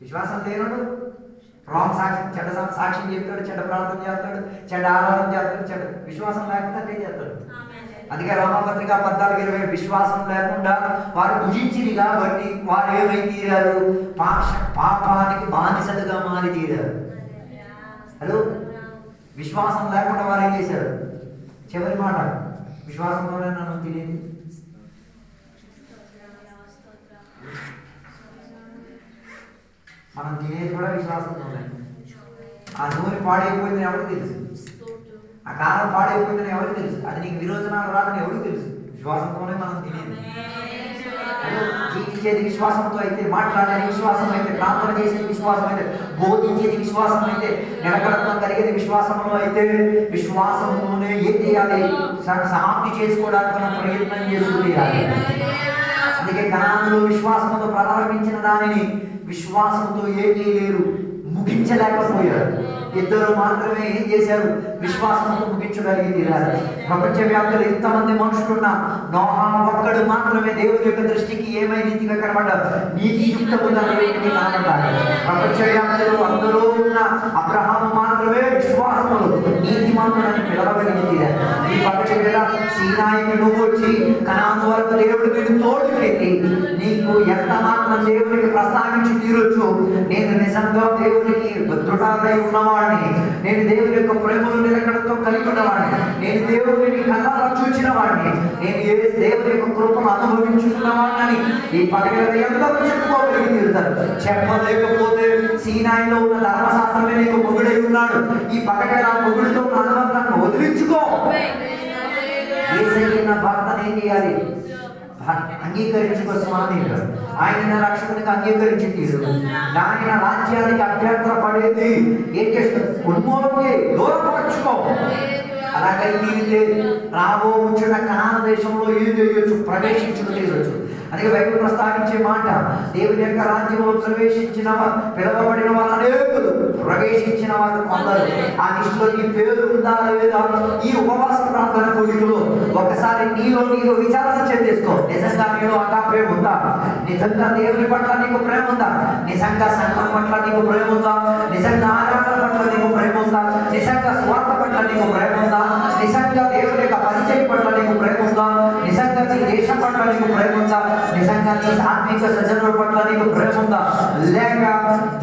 S1: విశ్వాసం లేనడు రాంగ్ సాక్షి, చెడ్డ సాక్ష్యం చెప్తాడు, చెడ్డ ప్రార్థన చేస్తాడు, చెడ్డ ఆరాధన చేస్తాడు, చెడ్డ విశ్వాసం లేకుండా అదే చేస్తాడు. అందుకే రోమాపత్రిక 14:20 విశ్వాసం లేకుండా వారు భుజించిరి కాబట్టి వారు ఏమై తీరారు, పాపానికి బానిసలుగా మారి తీరారు. హలో, విశ్వాసం లేకుండా వారు ఏం చేశారు, చివరి మాట, విశ్వాసంతోనే మనం తినేది. మనం తినేది కూడా విశ్వాసంతోనే. ఆ నూనె పాడైపోయిందని ఎవరికి తెలుసు? ఆ కాలం పాడైపోయిందని ఎవరికి తెలుసు? అది నీకు విరోచనాలు రాదని ఎవరికి తెలుసు? విశ్వాసంతోనే మనం తినేది. జీవించేది విశ్వాసంతో అయితే, మాట్లాడేది విశ్వాసం అయితే, ప్రార్థన చేసేది విశ్వాసం అయితే, బోధించేది విశ్వాసం అయితే, నిలకడత్వం కలిగేది విశ్వాసంలో అయితే, విశ్వాసంతోనే ఏం చేయాలి? సమాప్తి చేసుకోవడానికి మనం ప్రయత్నం చేసుకుని. అందుకే కనానులో విశ్వాసంతో ప్రారంభించిన దానిని విశ్వాసంతో ఏం చేయలేరు, ముగించలేకపోయారు. ఇద్దరు మాత్రమే ఏం చేశారు? విశ్వాసంతో ముగించగలిగినారు. ప్రపంచవ్యాప్తంగా ఇంతమంది మనుషులున్నా నోహా ఒక్కడు మాత్రమే దేవుని యొక్క దృష్టికి ఏమై నీతిగా కనబడ్డారు, నీతియుక్తముగా దేవునికి కనబడ్డారు. ప్రపంచవ్యాప్తంలో అందరూ ఉన్న అబ్రహాము మాత్రమే విశ్వాసములు నీతిమంతుడని పిలవగలిగినారు. ఈ పక్షి వేళ సీనాయికి నువ్వు వచ్చి కనాను వరకు దేవుడు నేను తోడుకెళ్ళి నీకు ఎంత మాత్రం దేవునికి ప్రస్తావించి తీరొచ్చు. నేను నిజంగా దేవునికి దృఢాలై ఉన్నవాడిని, నేను దేవుని యొక్క ప్రేమను నిలకడతో కలిగి ఉన్నవాడిని, నేను దేవుడిని కళ్ళారా చూచిన వాడిని, నేను ఏ దేవుని యొక్క కృపను అనుభవించుకున్నవాడిని ఈ పగల ఎంతో చెప్పుకోగలిగి తీరుతారు. చెప్పలేకపోతే సీనాయిలో ఉన్న ధర్మశాస్త్రమే నీకు మొగుడై ఉన్నాడు. ఈ పగల మొగుడితో ఉన్న అనుబంధాన్ని వదిలించుకో. ఏసయ్య భర్తను ఏం చేయాలి? అంగీకరించుకో స్వామి. ఆయన రక్షకునికి అంగీకరించి తీరు. ఆయన రాజ్యానికి అభ్యంతర పడేది ఏం చేస్తుంది? ఉన్మూలకి దూరపరచుకో. అలాగైతే రాబోచున్న కనాను దేశంలో ఏం చేయొచ్చు? ప్రవేశించుకు తీరొచ్చు. అందుకే బైబిల్ ప్రస్తావించే మాట, దేవుని యొక్క రాజ్యంలో ప్రవేశించిన పిలవబడిన వారు అనేకులు, ప్రవేశించిన వారు కొందరు. ఆ లిస్టులో నీ పేరు ఉందా లేదా? ఈ ఉపవాస ప్రార్థన కూడికలో ఒకసారి నీలో నీకు విచారణ చేసేసుకో. నిజంగా నీలో అగా ప్రేమ ఉందా? నిజంగా దేవుని పట్ల నీకు ప్రేమ ఉందా? నిజంగా సంఘం పట్ల నీకు ప్రేమ ఉందా? నిజంగా ఆరాధన పట్ల నీకు ప్రేమ ఉందా? నిజంగా స్వార్థ పట్ల నీకు ప్రేమ ఉందా? నిజంగా దేవుని యొక్క పరిచయం పట్ల నీకు ప్రేమ ఉందా? నిజంగా నీ దేశం పట్ల నీకు ప్రేమ ఉందా? నిజంగా నీ ఆత్మీయ సజ్జనుల పట్ల నీకు ప్రేమ ఉందా? లేక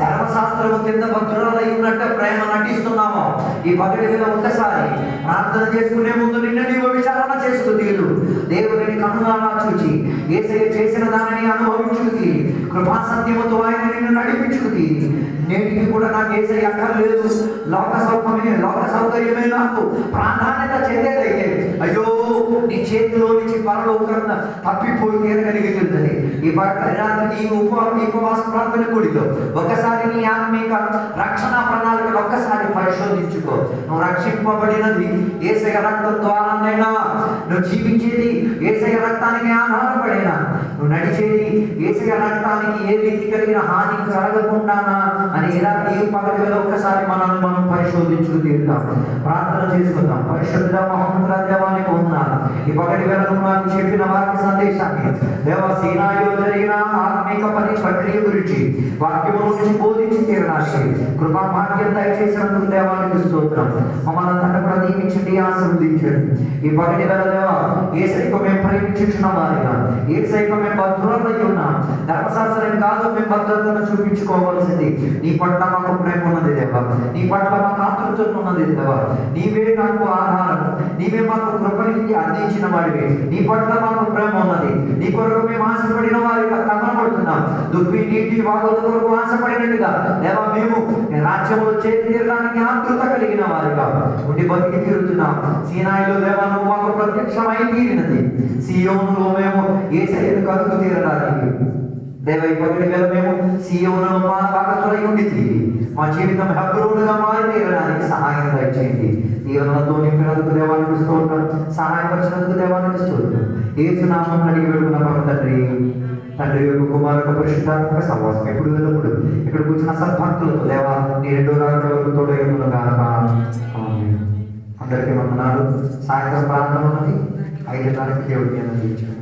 S1: ధర్మశాస్త్రము కింద భద్రులై ఉన్నట్టు ప్రేమ నటిస్తున్నావా? ఈ పగటి మీద ఒక్కసారి ప్రార్థన చేసుకునే ముందు నిన్న నీవు విచారణ చేసుకు తీరు. దేవుని కనులారా చూచి యేసయ్య చేసిన దానిని అనుభవించుకు తీరి, కృపా సత్యముతో ఆయన నిన్ను నడిపించుకు తీరి. నేటికి కూడా నాకు యేసయ్య అక్కర్లేదు, లోక సౌకర్యమే నాకు ప్రాధాన్యత చెందేదయ్యే. అయ్యో నీ చేతిలో నుంచి పరలోకం తప్పిపోయి తీరగలిగుతుంది. ఈ రాత్రి ఈ ఉపవాస ప్రార్థన కూడితో ఒకసారి నీ ఆత్మీయ రక్షణ ప్రణాళికలు ఒక్కసారి పరిశోధించుకో. నువ్వు రక్షింపబడినది యేసయ్య రక్తం ద్వారానైనా, నువ్వు జీవించేది యేసయ్య రక్తానికి ఆధారపడేనా, నువ్వు నడిచేది యేసయ్య రక్తానికి ఏ రీతి కలిగిన హాని కలగకుండానా అని ఈ పగటి వేళ ఒక్కసారి మనల్ని మనం పరిశోధించుకు తీరుతాం. ప్రార్థన చేసుకుందాం. పరిశుద్ధ మహోన్నత దేవానికి ఉన్నాను. ఈ పగటి వేళ నువ్వు నాకు చెప్పిన వాక్య సందేశాన్ని దేవ సీనాయిలో జరిగిన ఆత్మీక ప్రక్రియ గురించి వాక్యము నుంచి బోధించి తీరడానికి కృపా భాగ్యం దయచేసినందుకు దేవానికి స్తోత్రం. మమ్మల్ని తండ్రి కూడా దీవించండి, ఆశీర్వదించండి. ఈ పగటి వేళ దేవ యేసయ్యకు మేము ప్రేమించుచున్న వారిగా, యేసయ్యకు మేము భద్రులై ఉన్నాం. ధర్మశాస్త్రం కాదు మేము భద్రతను చూపించుకోవాల్సింది. నీ పట్ల మాకు ప్రేమ ఉన్నది దేవా, నీ పట్ల మాకు ఆతృత ఉన్నది దేవా. నీవే నాకు ఆధారం, నీవే మాకు కృపని అందించిన వాడివి. నీ పట్ల మాకు ప్రేమ ఉన్నది. నీ కొరకు మేము ఆశపడిన వారిగా కనబడుతున్నాం. దుప్పి నీటి వాగుల కొరకు ఆశపడినట్టుగా దేవా మేము రాజ్యంలో చేతి తీరడానికి ఆతృత కలిగిన వారిగా ఉండి బతికి తీరుతున్నాం. సీనాయిలో దేవా నువ్వు మాకు ప్రత్యక్షమై తీరినది. సీయోనులో మేము యేసయ్యను కలుగు తీరడానికి దేవ ఈ పగటి వేళ మేము సీయోనులో మా భాగస్తులై ఉండి తీరి మా జీవితం హెబ్రోనుగా మారి తీరడానికి సహాయం దయచేయండి. దీవెనలతో నింపినందుకు దేవానికి స్తోత్రం, సహాయపరిచినందుకు దేవానికి స్తోత్రం. యేసు నామమున అడిగి వేడుకున్న పరమ తండ్రి. తండ్రి యొక్క కుమారుడు పరిశుద్ధాత్మక సహవాసం ఎప్పుడు వెళ్ళప్పుడు ఇక్కడ కూర్చున్న సద్భక్తులతో దేవా నీ రెండో రాకడలకు తోడేయును గాక. అందరికీ వందనాలు. సాయంత్రం ప్రార్థన ఉన్నది. 5:30 దేవుడికి అందించారు.